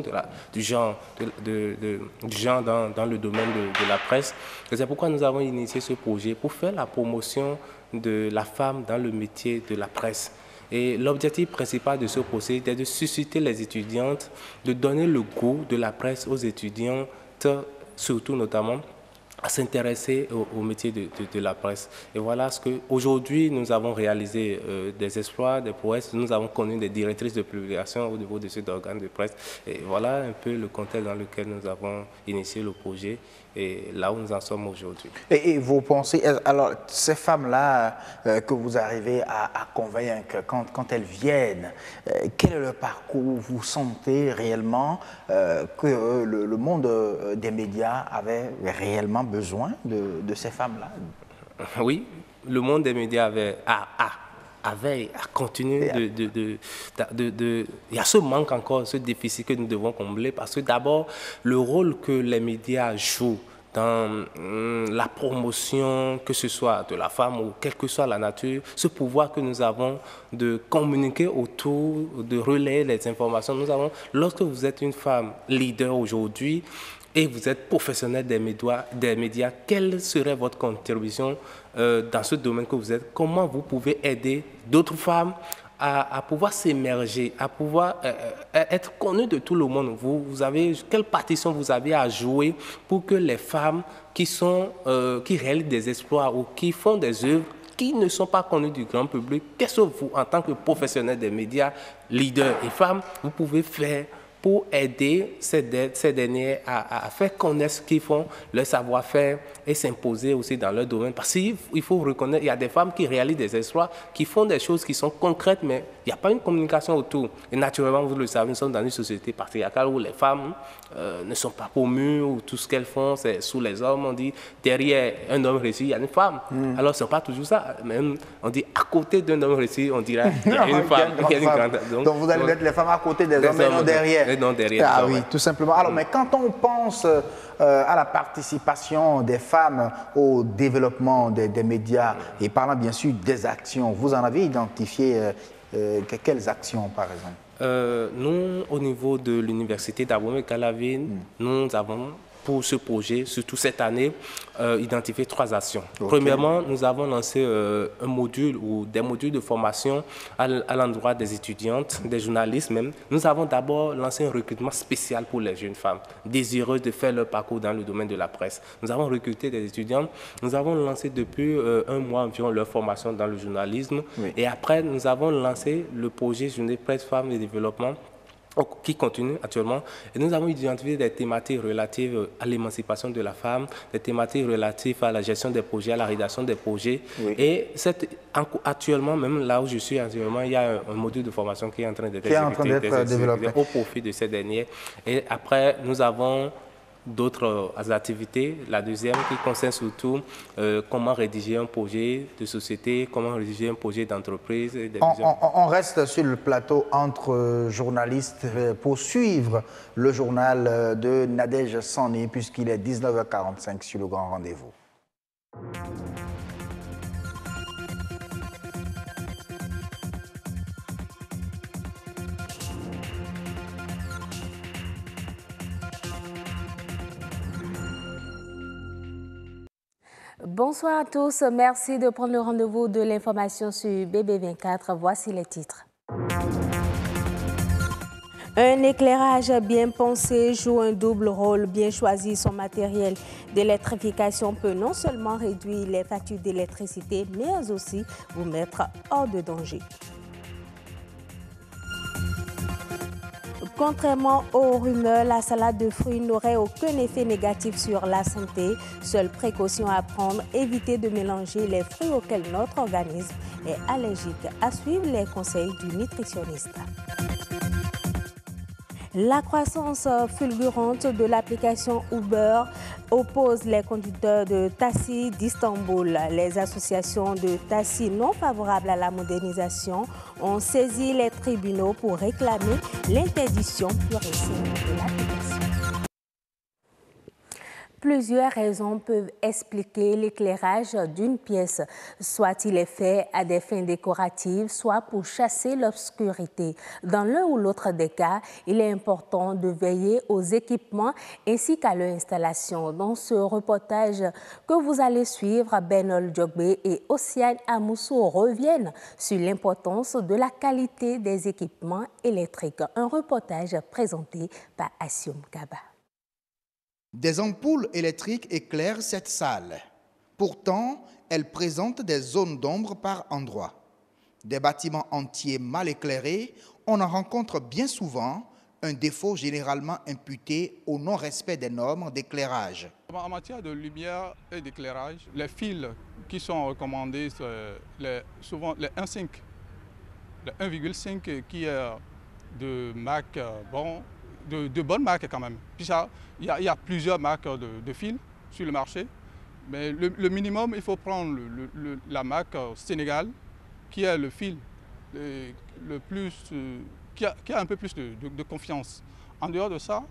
du genre, du genre dans le domaine de la presse. C'est pourquoi nous avons initié ce projet pour faire la promotion de la femme dans le métier de la presse. Et l'objectif principal de ce procès est de susciter les étudiantes, de donner le goût de la presse aux étudiantes, surtout notamment, à s'intéresser au métier de la presse. Et voilà ce qu'aujourd'hui nous avons réalisé des exploits, des prouesses. Nous avons connu des directrices de publication au niveau de cet organe de presse. Et voilà un peu le contexte dans lequel nous avons initié le projet et là où nous en sommes aujourd'hui. Et vous pensez, alors ces femmes-là que vous arrivez à convaincre quand elles viennent, quel est le parcours? Vous sentez réellement que le monde des médias avait réellement besoin de ces femmes-là? Oui, le monde des médias avait à continuer il y a ce manque encore, ce déficit que nous devons combler parce que d'abord, le rôle que les médias jouent dans la promotion, que ce soit de la femme ou quelle que soit la nature, ce pouvoir que nous avons de communiquer autour, de relayer les informations. Lorsque vous êtes une femme leader aujourd'hui et vous êtes professionnel des médias, quelle serait votre contribution dans ce domaine que vous êtes? Comment vous pouvez aider d'autres femmes à pouvoir s'émerger, à pouvoir être connues de tout le monde? Quelle partition vous avez à jouer pour que les femmes qui réalisent des exploits ou qui font des œuvres qui ne sont pas connues du grand public, qu'est-ce que vous, en tant que professionnels des médias, leaders et femmes, vous pouvez faire pour aider ces derniers à faire connaître ce qu'ils font, leur savoir-faire et s'imposer aussi dans leur domaine. Parce qu'il faut reconnaître, il y a des femmes qui réalisent des exploits, qui font des choses qui sont concrètes, mais il n'y a pas une communication autour. Et naturellement, vous le savez, nous sommes dans une société patriarcale où les femmes ne sont pas promues, où tout ce qu'elles font, c'est sous les hommes. On dit, derrière un homme réussi, il y a une femme. Alors, ce n'est pas toujours ça. Même, on dit, à côté d'un homme réussi, on dirait, il y a une femme. Donc, vous allez mettre les femmes à côté des hommes et non derrière. Ah oui, tout simplement. Alors, mais quand on pense à la participation des femmes au développement des médias, et parlant bien sûr des actions, vous en avez identifié quelles actions, par exemple? Nous, au niveau de l'université d'Abomey-Calavi, nous avons, pour ce projet, surtout cette année, identifié 3 actions. Okay. Premièrement, nous avons lancé un module ou des modules de formation à l'endroit des étudiantes, des journalistes même. Nous avons d'abord lancé un recrutement spécial pour les jeunes femmes désireuses de faire leur parcours dans le domaine de la presse. Nous avons recruté des étudiantes. Nous avons lancé depuis 1 mois environ leur formation dans le journalisme. Oui. Et après, nous avons lancé le projet Journée Presse Femmes et Développement qui continue actuellement. Et nous avons identifié des thématiques relatives à l'émancipation de la femme, des thématiques relatives à la gestion des projets, à la rédaction des projets. Oui. Et actuellement, même là où je suis actuellement, il y a un module de formation qui est en train d'être développé au profit de ces derniers. Et après, nous avons d'autres activités. La deuxième qui concerne surtout comment rédiger un projet de société, comment rédiger un projet d'entreprise. On reste sur le plateau entre journalistes pour suivre le journal de Nadège Sani puisqu'il est 19h45 sur le grand rendez-vous. Bonsoir à tous, merci de prendre le rendez-vous de l'information sur BB24. Voici les titres. Un éclairage bien pensé joue un double rôle. Bien choisir son matériel d'électrification peut non seulement réduire les factures d'électricité, mais aussi vous mettre hors de danger. Contrairement aux rumeurs, la salade de fruits n'aurait aucun effet négatif sur la santé. Seule précaution à prendre, éviter de mélanger les fruits auxquels notre organisme est allergique. À suivre les conseils du nutritionniste. La croissance fulgurante de l'application Uber oppose les conducteurs de taxi d'Istanbul. Les associations de taxi non favorables à la modernisation ont saisi les tribunaux pour réclamer l'interdiction pure et simple de l'application. Plusieurs raisons peuvent expliquer l'éclairage d'une pièce. Soit il est fait à des fins décoratives, soit pour chasser l'obscurité. Dans l'un ou l'autre des cas, il est important de veiller aux équipements ainsi qu'à leur installation. Dans ce reportage que vous allez suivre, Benol Djogbe et Ossiane Amoussou reviennent sur l'importance de la qualité des équipements électriques. Un reportage présenté par Assioum Kaba. Des ampoules électriques éclairent cette salle. Pourtant, elles présentent des zones d'ombre par endroits. Des bâtiments entiers mal éclairés, on en rencontre bien souvent, un défaut généralement imputé au non-respect des normes d'éclairage. En matière de lumière et d'éclairage, les fils qui sont recommandés, souvent les 1,5. Le 1,5 qui est de marque de bonnes marques quand même. Puis ça, il y a plusieurs marques de fils sur le marché, mais le minimum, il faut prendre la marque Sénégal, qui est le fil le plus, qui a un peu plus de confiance. En dehors de ça,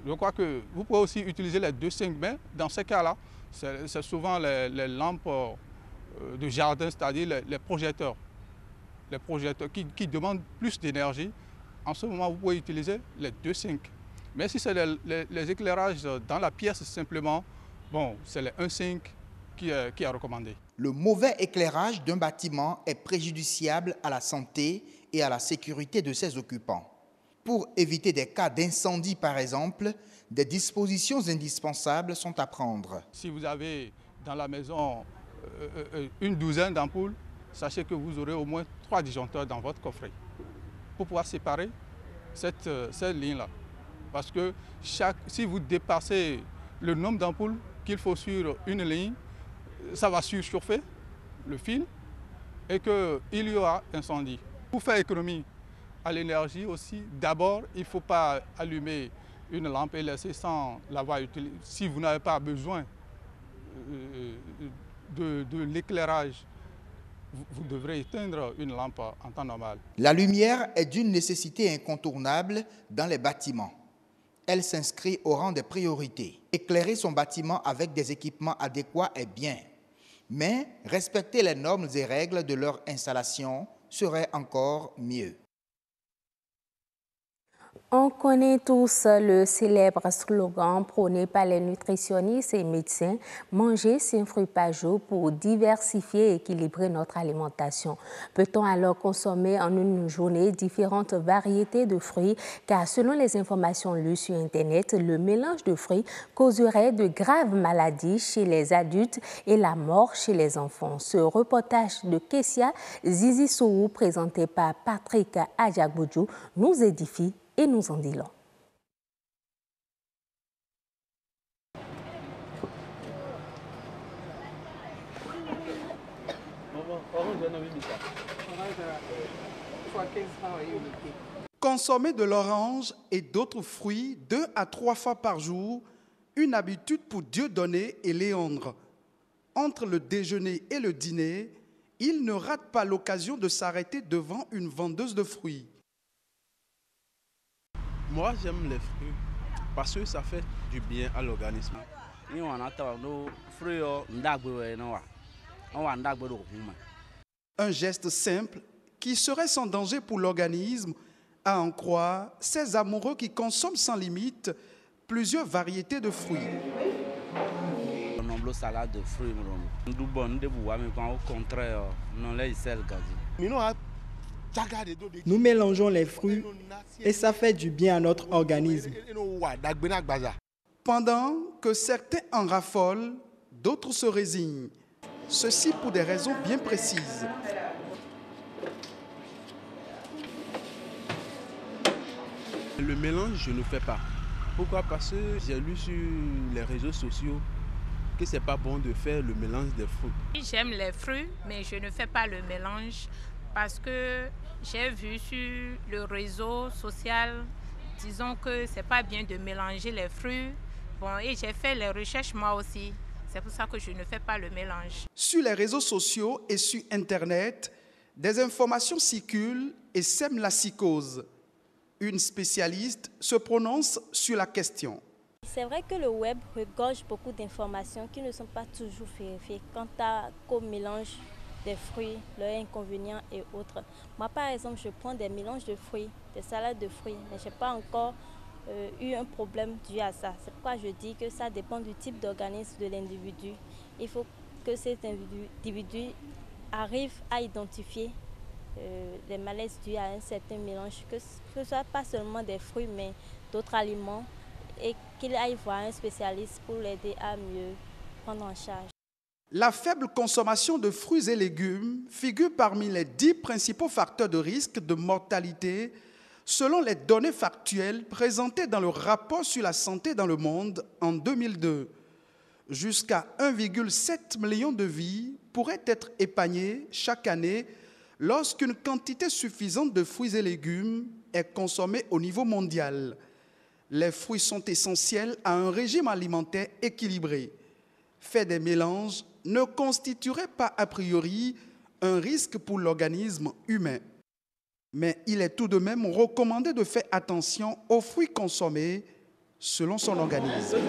je crois que vous pouvez aussi utiliser les 2,5, mais dans ces cas-là, c'est souvent les lampes de jardin, c'est-à-dire les projecteurs qui demandent plus d'énergie. En ce moment, vous pouvez utiliser les 2,5. Mais si c'est les éclairages dans la pièce, simplement, bon, c'est les 1,5 qui est recommandé. Le mauvais éclairage d'un bâtiment est préjudiciable à la santé et à la sécurité de ses occupants. Pour éviter des cas d'incendie, par exemple, des dispositions indispensables sont à prendre. Si vous avez dans la maison une douzaine d'ampoules, sachez que vous aurez au moins 3 disjoncteurs dans votre coffret pour pouvoir séparer cette ligne-là. Parce que si vous dépassez le nombre d'ampoules qu'il faut sur une ligne, ça va surchauffer le fil et qu'il y aura incendie. Pour faire économie à l'énergie aussi, d'abord, il ne faut pas allumer une lampe et laisser sans l'avoir utilisée. Si vous n'avez pas besoin de l'éclairage, vous devrez éteindre une lampe en temps normal. La lumière est d'une nécessité incontournable dans les bâtiments. Elle s'inscrit au rang des priorités. Éclairer son bâtiment avec des équipements adéquats est bien, mais respecter les normes et règles de leur installation serait encore mieux. On connaît tous le célèbre slogan prôné par les nutritionnistes et médecins « Manger 5 fruits par jour pour diversifier et équilibrer notre alimentation ». Peut-on alors consommer en une journée différentes variétés de fruits? Car selon les informations lues sur Internet, le mélange de fruits causerait de graves maladies chez les adultes et la mort chez les enfants. Ce reportage de Kessia Zizisou, présenté par Patrick Adjagboudjou, nous édifie et nous en dit long. Consommer de l'orange et d'autres fruits 2 à 3 fois par jour, une habitude pour Dieudonné et Léandre. Entre le déjeuner et le dîner, ils ne ratent pas l'occasion de s'arrêter devant une vendeuse de fruits. Moi, j'aime les fruits parce que ça fait du bien à l'organisme. Un geste simple qui serait sans danger pour l'organisme, à en croire ces amoureux qui consomment sans limite plusieurs variétés de fruits. Salade de fruits, au contraire, non les Nous mélangeons les fruits et ça fait du bien à notre organisme. Pendant que certains en raffolent, d'autres se résignent. Ceci pour des raisons bien précises. Le mélange, je ne fais pas. Pourquoi? Parce que j'ai lu sur les réseaux sociaux que c'est pas bon de faire le mélange des fruits. J'aime les fruits, mais je ne fais pas le mélange parce que j'ai vu sur le réseau social, disons que c'est pas bien de mélanger les fruits. Bon, et j'ai fait les recherches moi aussi. C'est pour ça que je ne fais pas le mélange. Sur les réseaux sociaux et sur Internet, des informations circulent et sèment la psychose. Une spécialiste se prononce sur la question. C'est vrai que le web regorge beaucoup d'informations qui ne sont pas toujours vérifiées quant au mélange des fruits, leurs inconvénients et autres. Moi, par exemple, je prends des mélanges de fruits, des salades de fruits, mais je n'ai pas encore eu un problème dû à ça. C'est pourquoi je dis que ça dépend du type d'organisme de l'individu. Il faut que cet individu arrive à identifier les malaises dus à un certain mélange, que ce ne soit pas seulement des fruits, mais d'autres aliments, et qu'il aille voir un spécialiste pour l'aider à mieux prendre en charge. La faible consommation de fruits et légumes figure parmi les 10 principaux facteurs de risque de mortalité selon les données factuelles présentées dans le rapport sur la santé dans le monde en 2002. Jusqu'à 1,7 million de vies pourraient être épargnées chaque année lorsqu'une quantité suffisante de fruits et légumes est consommée au niveau mondial. Les fruits sont essentiels à un régime alimentaire équilibré. Faire des mélanges ne constituerait pas a priori un risque pour l'organisme humain. Mais il est tout de même recommandé de faire attention aux fruits consommés selon son organisme.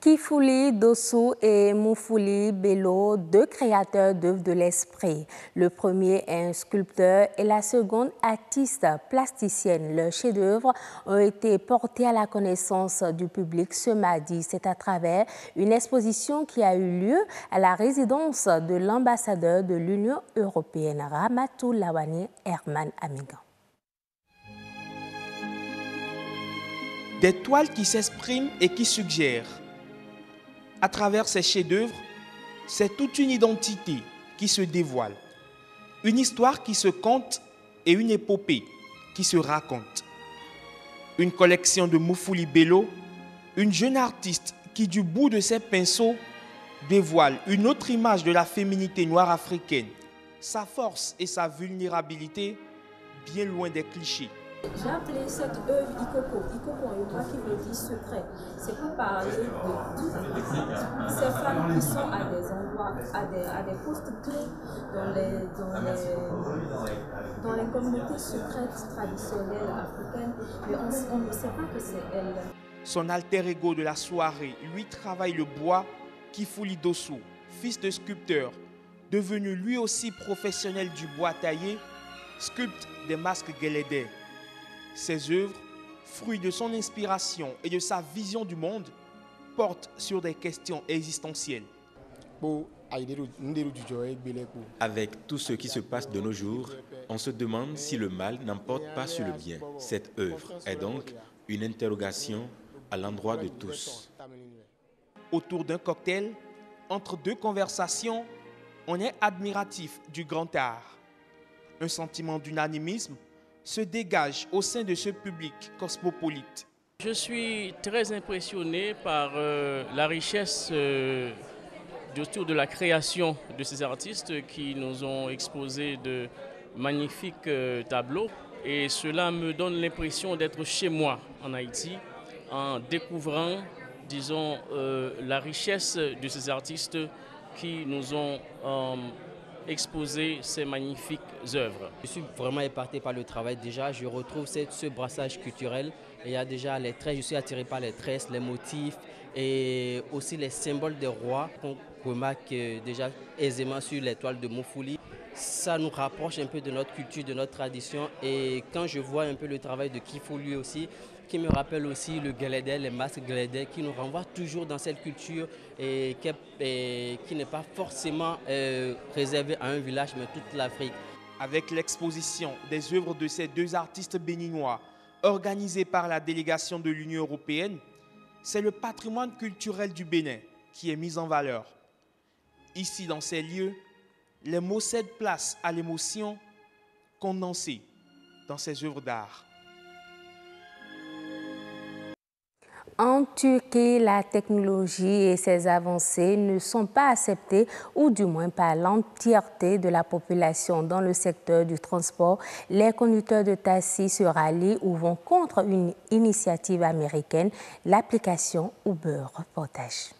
Kifuli Dossou et Moufouli Bello, 2 créateurs d'œuvres de l'esprit. Le premier est un sculpteur et la seconde artiste plasticienne. Leurs chefs-d'œuvre ont été portés à la connaissance du public ce mardi. C'est à travers une exposition qui a eu lieu à la résidence de l'ambassadeur de l'Union européenne, Ramatou Lawani Herman Amigan. Des toiles qui s'expriment et qui suggèrent. À travers ces chefs-d'œuvre, c'est toute une identité qui se dévoile, une histoire qui se conte et une épopée qui se raconte. Une collection de Moufouli Bello, une jeune artiste qui, du bout de ses pinceaux, dévoile une autre image de la féminité noire africaine, sa force et sa vulnérabilité, bien loin des clichés. J'ai appelé cette œuvre Ikoko. Ikoko en yoruba qui veut dire secret. C'est pour parler de toutes ces femmes qui sont à des endroits, à des postes clés dans les communautés secrètes traditionnelles africaines. Mais on ne sait pas que c'est elles. Son alter ego de la soirée lui travaille le bois, Kifuli Dossou, fils de sculpteur, devenu lui aussi professionnel du bois taillé. sculpte des masques Guélédé. Ses œuvres, fruits de son inspiration et de sa vision du monde, portent sur des questions existentielles. Avec tout ce qui se passe de nos jours, on se demande si le mal n'emporte pas sur le bien. Cette œuvre est donc une interrogation à l'endroit de tous. Autour d'un cocktail, entre deux conversations, on est admiratif du grand art. Un sentiment d'unanimisme se dégage au sein de ce public cosmopolite. Je suis très impressionné par la richesse autour de la création de ces artistes qui nous ont exposé de magnifiques tableaux. Et cela me donne l'impression d'être chez moi en Haïti en découvrant, disons, la richesse de ces artistes qui nous ont exposé ces magnifiques œuvres. Je suis vraiment épaté par le travail. Déjà, je retrouve ce brassage culturel. Et il y a déjà les traits, je suis attiré par les tresses, les motifs et aussi les symboles des rois qu'on remarque déjà aisément sur les toiles de Moufouli. Ça nous rapproche un peu de notre culture, de notre tradition. Et quand je vois un peu le travail de Kifo lui aussi, qui me rappelle aussi le Guélédé, les masques Guélédé, qui nous renvoient toujours dans cette culture et qui n'est pas forcément réservée à un village, mais toute l'Afrique. Avec l'exposition des œuvres de ces deux artistes béninois, organisée par la délégation de l'Union européenne, c'est le patrimoine culturel du Bénin qui est mis en valeur. Ici, dans ces lieux, les mots cèdent place à l'émotion condensée dans ces œuvres d'art. En Turquie, la technologie et ses avancées ne sont pas acceptées, ou du moins par l'entièreté de la population dans le secteur du transport. Les conducteurs de taxi se rallient ou vont contre une initiative américaine, l'application Uber. Reportage.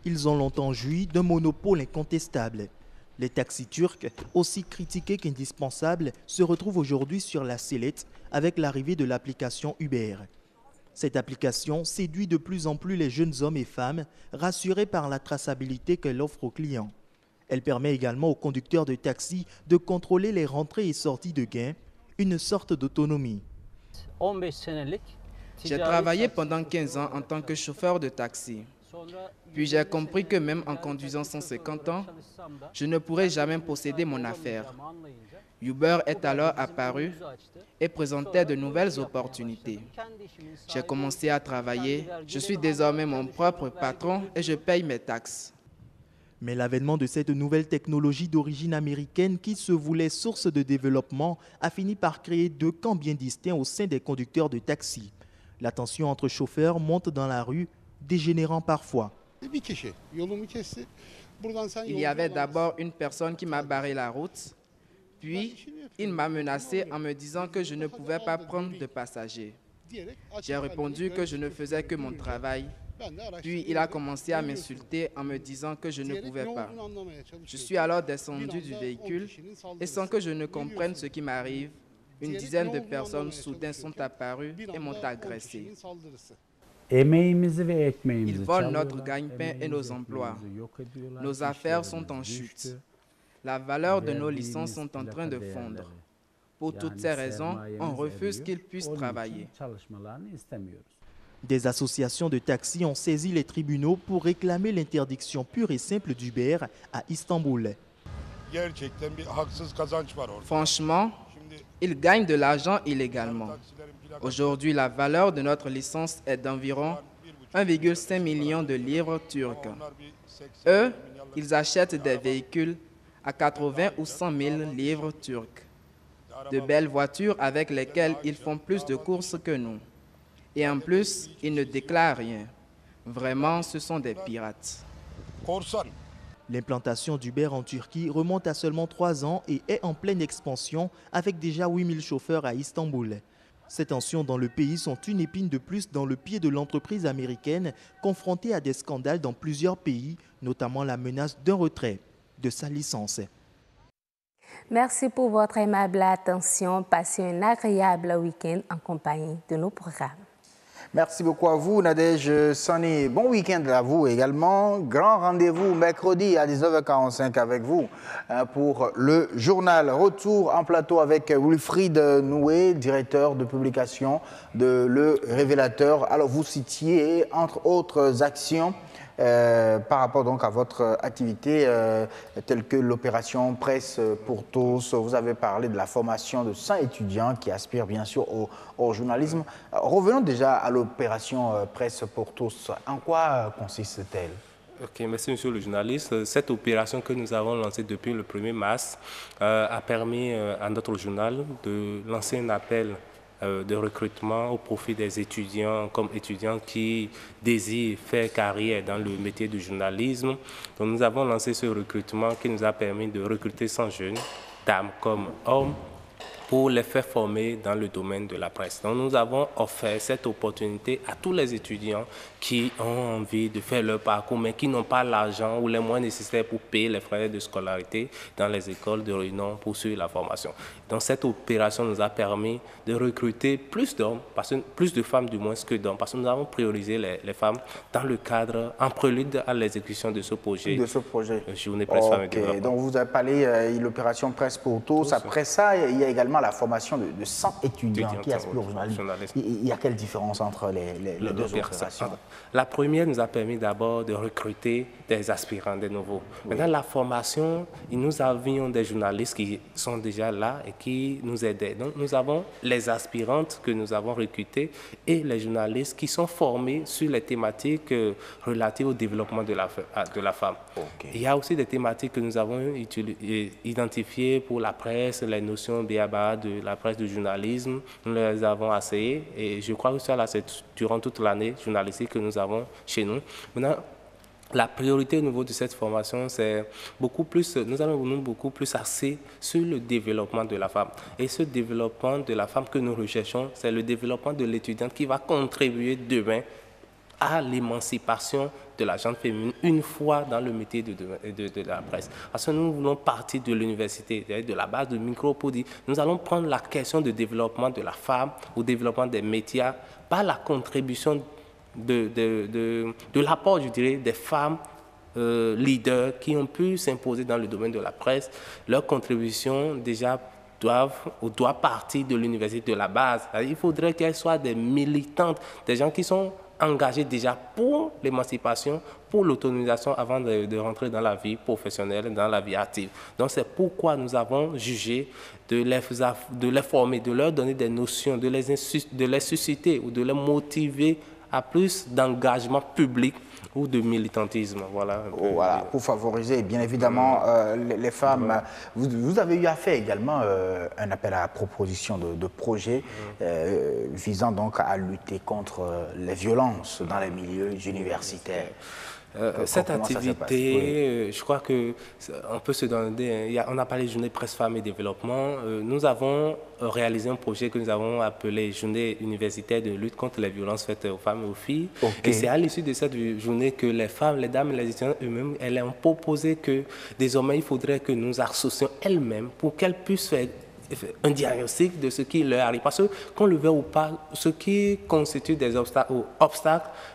Ils ont longtemps joui d'un monopole incontestable. Les taxis turcs, aussi critiqués qu'indispensables, se retrouvent aujourd'hui sur la sellette avec l'arrivée de l'application Uber. Cette application séduit de plus en plus les jeunes hommes et femmes, rassurés par la traçabilité qu'elle offre aux clients. Elle permet également aux conducteurs de taxi de contrôler les rentrées et sorties de gains, une sorte d'autonomie. J'ai travaillé pendant 15 ans en tant que chauffeur de taxi. Puis j'ai compris que même en conduisant 150 ans, je ne pourrais jamais posséder mon affaire. Uber est alors apparu et présentait de nouvelles opportunités. J'ai commencé à travailler, je suis désormais mon propre patron et je paye mes taxes. Mais l'avènement de cette nouvelle technologie d'origine américaine qui se voulait source de développement a fini par créer deux camps bien distincts au sein des conducteurs de taxi. La tension entre chauffeurs monte dans la rue, dégénérant parfois. Il y avait d'abord une personne qui m'a barré la route. Puis, il m'a menacé en me disant que je ne pouvais pas prendre de passagers. J'ai répondu que je ne faisais que mon travail. Puis, il a commencé à m'insulter en me disant que je ne pouvais pas. Je suis alors descendu du véhicule et sans que je ne comprenne ce qui m'arrive, une dizaine de personnes soudain sont apparues et m'ont agressé. Ils volent notre gagne-pain et nos emplois. Nos affaires sont en chute. La valeur de nos licences sont en train de fondre. Pour toutes ces raisons, on refuse qu'ils puissent travailler. Des associations de taxis ont saisi les tribunaux pour réclamer l'interdiction pure et simple d'Uber à Istanbul. Franchement, ils gagnent de l'argent illégalement. Aujourd'hui, la valeur de notre licence est d'environ 1,5 million de livres turcs. Eux, ils achètent des véhicules à 80 ou 100 000 livres turcs. De belles voitures avec lesquelles ils font plus de courses que nous. Et en plus, ils ne déclarent rien. Vraiment, ce sont des pirates. L'implantation d'Uber en Turquie remonte à seulement 3 ans et est en pleine expansion avec déjà 8000 chauffeurs à Istanbul. Ces tensions dans le pays sont une épine de plus dans le pied de l'entreprise américaine confrontée à des scandales dans plusieurs pays, notamment la menace d'un retrait de sa licence. Merci pour votre aimable attention. Passez un agréable week-end en compagnie de nos programmes. Merci beaucoup à vous, Nadège Sani. Bon week-end à vous également. Grand rendez-vous mercredi à 19h45 avec vous pour le journal. Retour en plateau avec Wilfried Noué, directeur de publication de Le Révélateur. Alors, vous citiez, entre autres actions, par rapport donc à votre activité telle que l'opération Presse pour tous. Vous avez parlé de la formation de 100 étudiants qui aspirent bien sûr au journalisme. Revenons déjà à l'opération Presse pour tous. En quoi consiste-t-elle? Ok, merci monsieur le journaliste. Cette opération que nous avons lancée depuis le 1er mars a permis à notre journal de lancer un appel de recrutement au profit des étudiants comme étudiants qui désirent faire carrière dans le métier du journalisme. Donc nous avons lancé ce recrutement qui nous a permis de recruter 100 jeunes, dames comme hommes, pour les faire former dans le domaine de la presse. Donc nous avons offert cette opportunité à tous les étudiants qui ont envie de faire leur parcours, mais qui n'ont pas l'argent ou les moyens nécessaires pour payer les frais de scolarité dans les écoles de renom pour suivre la formation. Donc cette opération nous a permis de recruter plus d'hommes, plus de femmes du moins que d'hommes, parce que nous avons priorisé les femmes dans le cadre, en prélude à l'exécution de ce projet. De ce projet. Journée Presse Femmes et Développement. Donc vous avez parlé de l'opération Presse pour tous. Après ça, il y a également la formation de 100 étudiants qui aspirent au journalisme. Il y a quelle différence entre les deux opérations? La première nous a permis d'abord de recruter des aspirants, des nouveaux. Maintenant, la formation, nous avions des journalistes qui sont déjà là et qui nous aidaient. Donc, nous avons les aspirantes que nous avons recrutées et les journalistes qui sont formés sur les thématiques relatives au développement de la femme. Il y a aussi des thématiques que nous avons identifiées pour la presse, les notions BABA de la presse, du journalisme. Nous les avons essayées et je crois que ça, là, c'est durant toute l'année journalistique que nous avons chez nous. Maintenant, la priorité au niveau de cette formation, c'est beaucoup plus, nous allons beaucoup plus axer sur le développement de la femme. Et ce développement de la femme que nous recherchons, c'est le développement de l'étudiante qui va contribuer demain à l'émancipation de la gente féminine une fois dans le métier de la presse. Parce que nous voulons partir de l'université, de la base de micro pour dire, nous allons prendre la question de développement de la femme, au développement des métiers, par la contribution de l'apport, je dirais, des femmes leaders qui ont pu s'imposer dans le domaine de la presse. Leur contribution déjà doit partir de l'université, de la base. Il faudrait qu'elles soient des militantes, des gens qui sont engagés déjà pour l'émancipation, pour l'autonomisation avant de rentrer dans la vie professionnelle, dans la vie active. Donc c'est pourquoi nous avons jugé de les former, de leur donner des notions, de les susciter ou de les motiver à plus d'engagement public ou de militantisme. Voilà, voilà, pour favoriser bien évidemment les femmes. Voilà. Vous avez eu à faire également un appel à proposition de projet visant donc à lutter contre les violences dans les milieux universitaires. Cette activité, je crois qu'on peut se donner, on a parlé de Journée Presse Femmes et Développement. Nous avons réalisé un projet que nous avons appelé Journée universitaire de lutte contre les violences faites aux femmes et aux filles. Et c'est à l'issue de cette journée que les femmes, les dames et les étudiants eux-mêmes, elles ont proposé que désormais il faudrait que nous associons elles-mêmes pour qu'elles puissent faire un diagnostic de ce qui leur arrive. Parce que, qu'on le veuille ou pas, ce qui constitue des obstacles,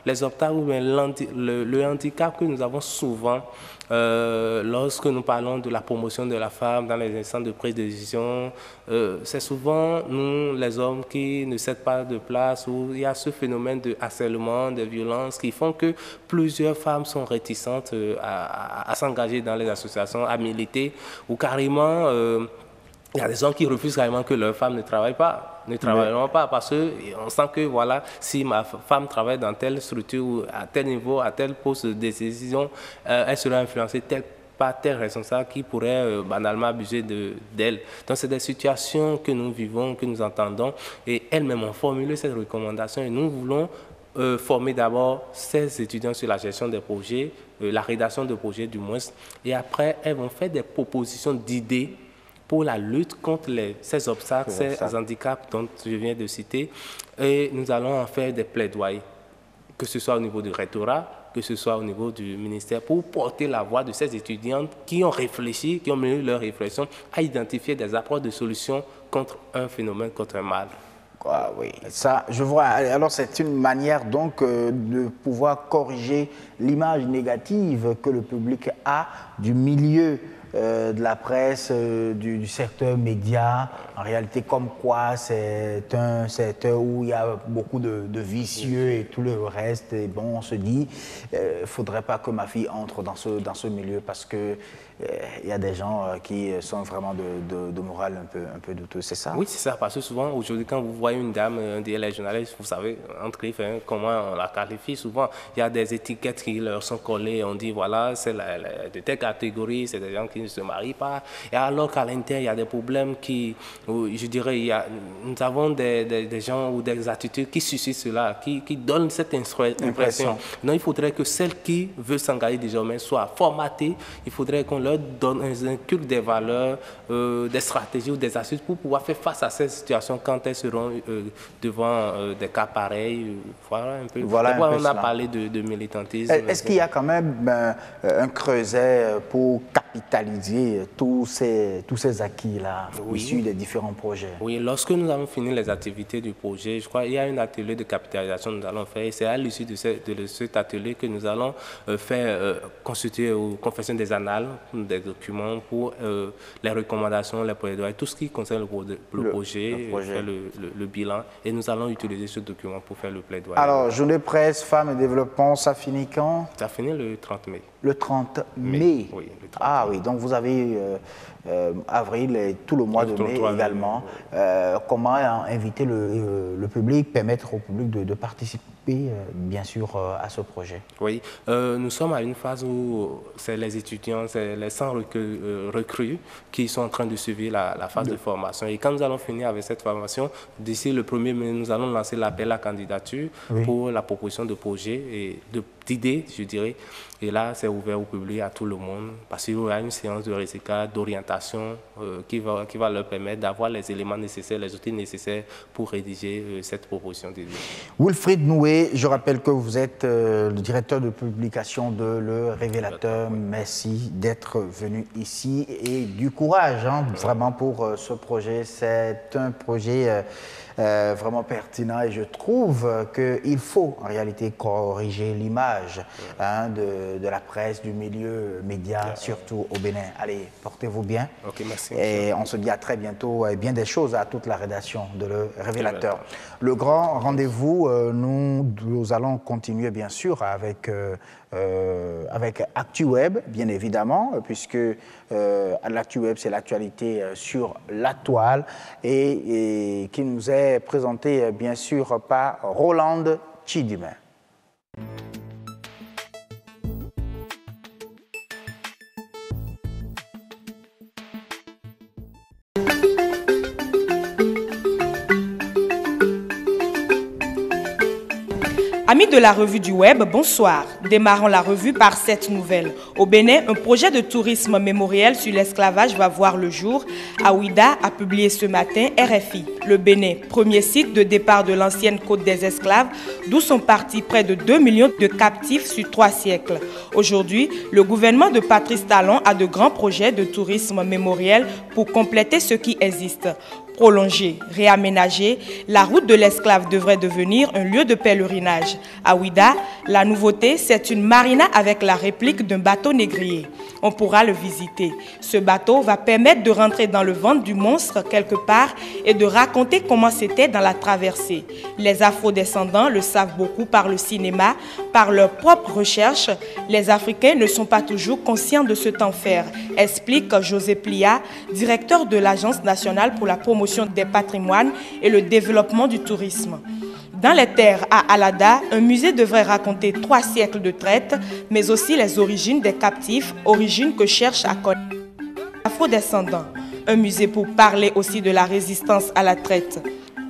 les obstacles ou le handicap que nous avons souvent lorsque nous parlons de la promotion de la femme dans les instants de prise de décision, c'est souvent nous, les hommes, qui ne cèdent pas de place, où il y a ce phénomène de harcèlement, de violence qui font que plusieurs femmes sont réticentes à s'engager dans les associations, à militer, ou carrément il y a des hommes qui refusent carrément que leurs femmes ne travaillent pas, ne travailleront pas, parce qu'on sent que voilà, si ma femme travaille dans telle structure ou à tel niveau, à tel poste de décision, elle sera influencée par tel responsable qui pourrait banalement abuser d'elle. Donc c'est des situations que nous vivons, que nous entendons, et elles-mêmes ont formulé cette recommandation et nous voulons former d'abord ces étudiants sur la gestion des projets, la rédaction de projets du moins, et après elles vont faire des propositions d'idées pour la lutte contre ces obstacles, ces handicaps dont je viens de citer. Et nous allons en faire des plaidoyers, que ce soit au niveau du rectorat, que ce soit au niveau du ministère, pour porter la voix de ces étudiantes qui ont réfléchi, qui ont mené leur réflexion à identifier des approches de solutions contre un phénomène, contre un mal. Ah oui, ça, je vois. Alors, c'est une manière donc de pouvoir corriger l'image négative que le public a du milieu de la presse, du secteur média. En réalité, comme quoi c'est un secteur où il y a beaucoup de vicieux et tout le reste. Et bon, on se dit, il ne faudrait pas que ma fille entre dans ce milieu parce que il y a des gens qui sont vraiment de morale un peu douteux, c'est ça? Oui, c'est ça, parce que souvent, aujourd'hui, quand vous voyez une dame, les journalistes, vous savez, entre griffes, comment on la qualifie, souvent, il y a des étiquettes qui leur sont collées, on dit, voilà, c'est de telle catégorie, c'est des gens qui ne se marient pas, et alors qu'à l'intérieur, il y a des problèmes qui, je dirais, nous avons des gens ou des attitudes qui suscitent cela, qui donnent cette impression. Donc, il faudrait que celle qui veut s'engager désormais soit formatée, il faudrait qu'on leur donne un culte des valeurs, des stratégies ou des astuces pour pouvoir faire face à ces situations quand elles seront devant des cas pareils. Voilà un peu. Voilà on a parlé de militantisme. Est-ce qu'il y a quand même un creuset pour capitaliser tous ces acquis-là issus des différents projets? Oui, lorsque nous avons fini les activités du projet, je crois qu'il y a un atelier de capitalisation que nous allons faire et c'est à l'issue de cet atelier que nous allons constituer ou confection des annales, des documents pour les recommandations, les plaidoyers, tout ce qui concerne le projet, faire le bilan. Et nous allons utiliser ce document pour faire le plaidoyer. Alors, journée presse, femmes et développement, ça finit quand? Ça finit le 30 mai. Le 30 mai? Oui, le 30 ah oui, donc vous avez avril et tout le mois de mai également. Comment inviter le public, permettre au public de participer, bien sûr, à ce projet? Oui, nous sommes à une phase où c'est les étudiants, c'est les 100 recrues qui sont en train de suivre la phase de formation. Et quand nous allons finir avec cette formation, d'ici le 1er mai, nous allons lancer l'appel à candidature pour la proposition de projet et d'idées, je dirais. Et là, c'est ouvert au public, à tout le monde, parce qu'il y aura une séance de recyclage, d'orientation qui va leur permettre d'avoir les éléments nécessaires, les outils nécessaires pour rédiger cette proposition d'idée. Wilfried Noué, je rappelle que vous êtes le directeur de publication de Le Révélateur. Merci d'être venu ici et du courage vraiment pour ce projet. C'est un projet vraiment pertinent et je trouve qu'il faut en réalité corriger l'image de la presse, du milieu média, surtout au Bénin. Allez, portez-vous bien. Ok, merci. Et on se dit à très bientôt et bien des choses à toute la rédaction de Le Révélateur. Le grand rendez-vous, nous allons continuer bien sûr avec ActuWeb, bien évidemment, puisque l'ActuWeb, c'est l'actualité sur la toile et qui nous est présentée bien sûr par Rolande Chidima. Amis de la revue du web, bonsoir. Démarrons la revue par cette nouvelle. Au Bénin, un projet de tourisme mémoriel sur l'esclavage va voir le jour. Aouida a publié ce matin RFI. Le Bénin, premier site de départ de l'ancienne côte des esclaves, d'où sont partis près de 2 millions de captifs sur 3 siècles. Aujourd'hui, le gouvernement de Patrice Talon a de grands projets de tourisme mémoriel pour compléter ce qui existe. Prolongée, réaménagée, la route de l'esclave devrait devenir un lieu de pèlerinage. À Ouida, la nouveauté, c'est une marina avec la réplique d'un bateau négrier. On pourra le visiter. Ce bateau va permettre de rentrer dans le ventre du monstre quelque part et de raconter comment c'était dans la traversée. Les afro-descendants le savent beaucoup par le cinéma, par leurs propres recherches. Les Africains ne sont pas toujours conscients de cet enfer, explique José Plia, directeur de l'Agence nationale pour la promotion des patrimoines et le développement du tourisme. Dans les terres à Alada, un musée devrait raconter 3 siècles de traite, mais aussi les origines des captifs, origines que cherchent à connaître les afro-descendants. Un musée pour parler aussi de la résistance à la traite.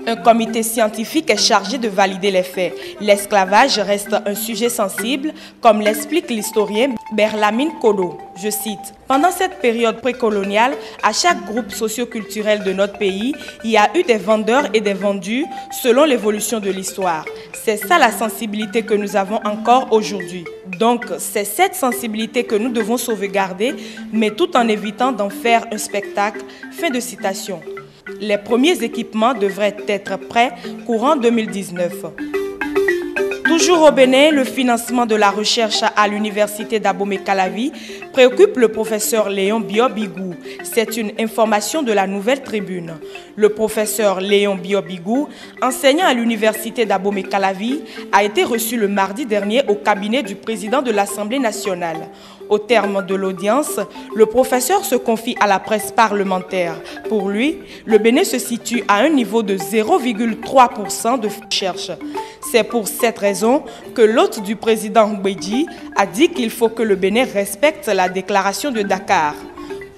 Un comité scientifique est chargé de valider les faits. L'esclavage reste un sujet sensible, comme l'explique l'historien Berlamine Kolo. Je cite, « Pendant cette période précoloniale, à chaque groupe socio-culturel de notre pays, il y a eu des vendeurs et des vendus selon l'évolution de l'histoire. C'est ça la sensibilité que nous avons encore aujourd'hui. Donc, c'est cette sensibilité que nous devons sauvegarder, mais tout en évitant d'en faire un spectacle. » Fin de citation. Les premiers équipements devraient être prêts courant 2019. Toujours au Bénin, le financement de la recherche à l'université d'Abomey-Calavi préoccupe le professeur Léon Biobigou. C'est une information de la Nouvelle Tribune. Le professeur Léon Biobigou, enseignant à l'université d'Abomey-Calavi, a été reçu le mardi dernier au cabinet du président de l'Assemblée nationale. Au terme de l'audience, le professeur se confie à la presse parlementaire. Pour lui, le Bénin se situe à un niveau de 0,3% de recherche. C'est pour cette raison que l'hôte du président Mbedji a dit qu'il faut que le Bénin respecte la déclaration de Dakar.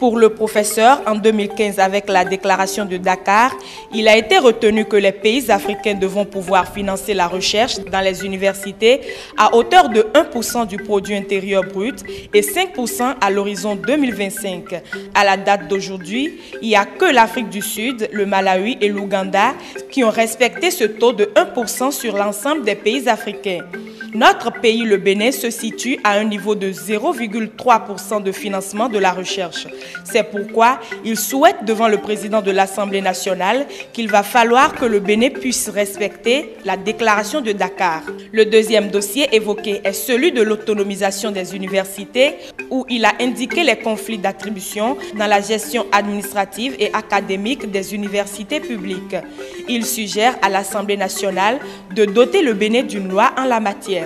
Pour le professeur, en 2015, avec la déclaration de Dakar, il a été retenu que les pays africains devront pouvoir financer la recherche dans les universités à hauteur de 1% du produit intérieur brut et 5% à l'horizon 2025. À la date d'aujourd'hui, il n'y a que l'Afrique du Sud, le Malawi et l'Ouganda qui ont respecté ce taux de 1% sur l'ensemble des pays africains. Notre pays, le Bénin, se situe à un niveau de 0,3% de financement de la recherche. C'est pourquoi il souhaite devant le président de l'Assemblée nationale qu'il va falloir que le Bénin puisse respecter la déclaration de Dakar. Le deuxième dossier évoqué est celui de l'autonomisation des universités où il a indiqué les conflits d'attribution dans la gestion administrative et académique des universités publiques. Il suggère à l'Assemblée nationale de doter le Bénin d'une loi en la matière.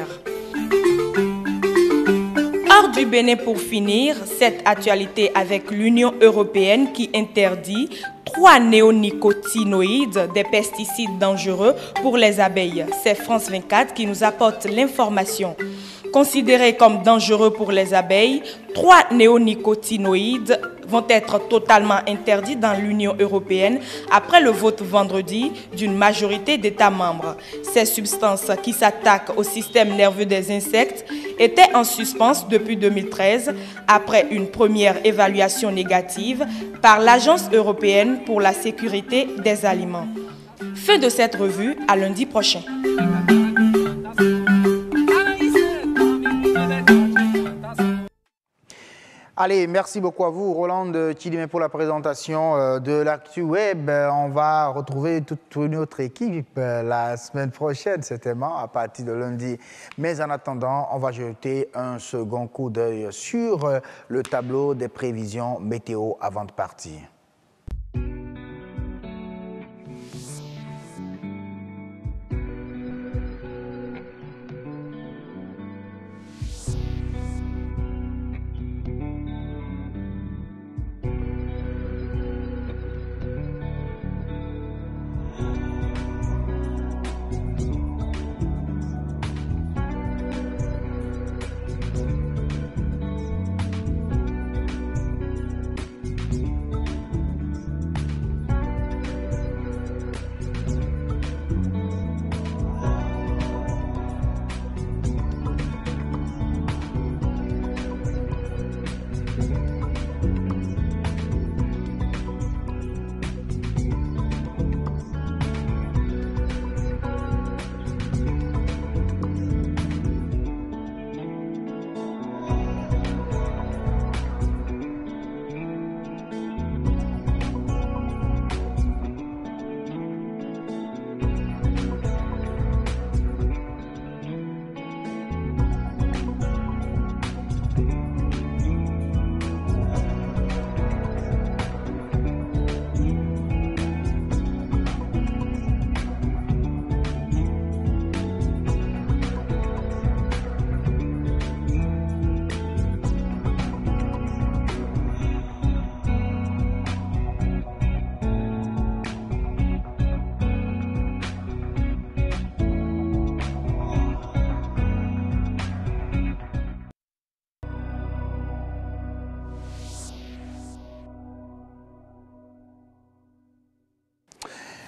Hors du Bénin pour finir, cette actualité avec l'Union européenne qui interdit 3 néonicotinoïdes, des pesticides dangereux pour les abeilles. C'est France 24 qui nous apporte l'information. Considérés comme dangereux pour les abeilles, 3 néonicotinoïdes vont être totalement interdits dans l'Union européenne après le vote vendredi d'une majorité d'États membres. Ces substances qui s'attaquent au système nerveux des insectes étaient en suspens depuis 2013 après une première évaluation négative par l'Agence européenne pour la sécurité des aliments. Fin de cette revue, à lundi prochain. Allez, merci beaucoup à vous, Roland Chidimé, pour la présentation de l'Actu Web. On va retrouver toute une autre équipe la semaine prochaine, certainement, à partir de lundi. Mais en attendant, on va jeter un second coup d'œil sur le tableau des prévisions météo avant de partir.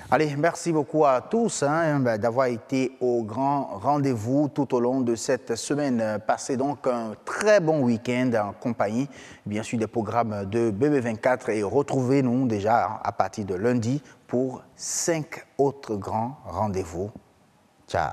Allez, merci beaucoup à tous d'avoir été au grand rendez-vous tout au long de cette semaine. Passez donc un très bon week-end en compagnie, bien sûr, des programmes de BB24 et retrouvez-nous déjà à partir de lundi pour 5 autres grands rendez-vous. Ciao.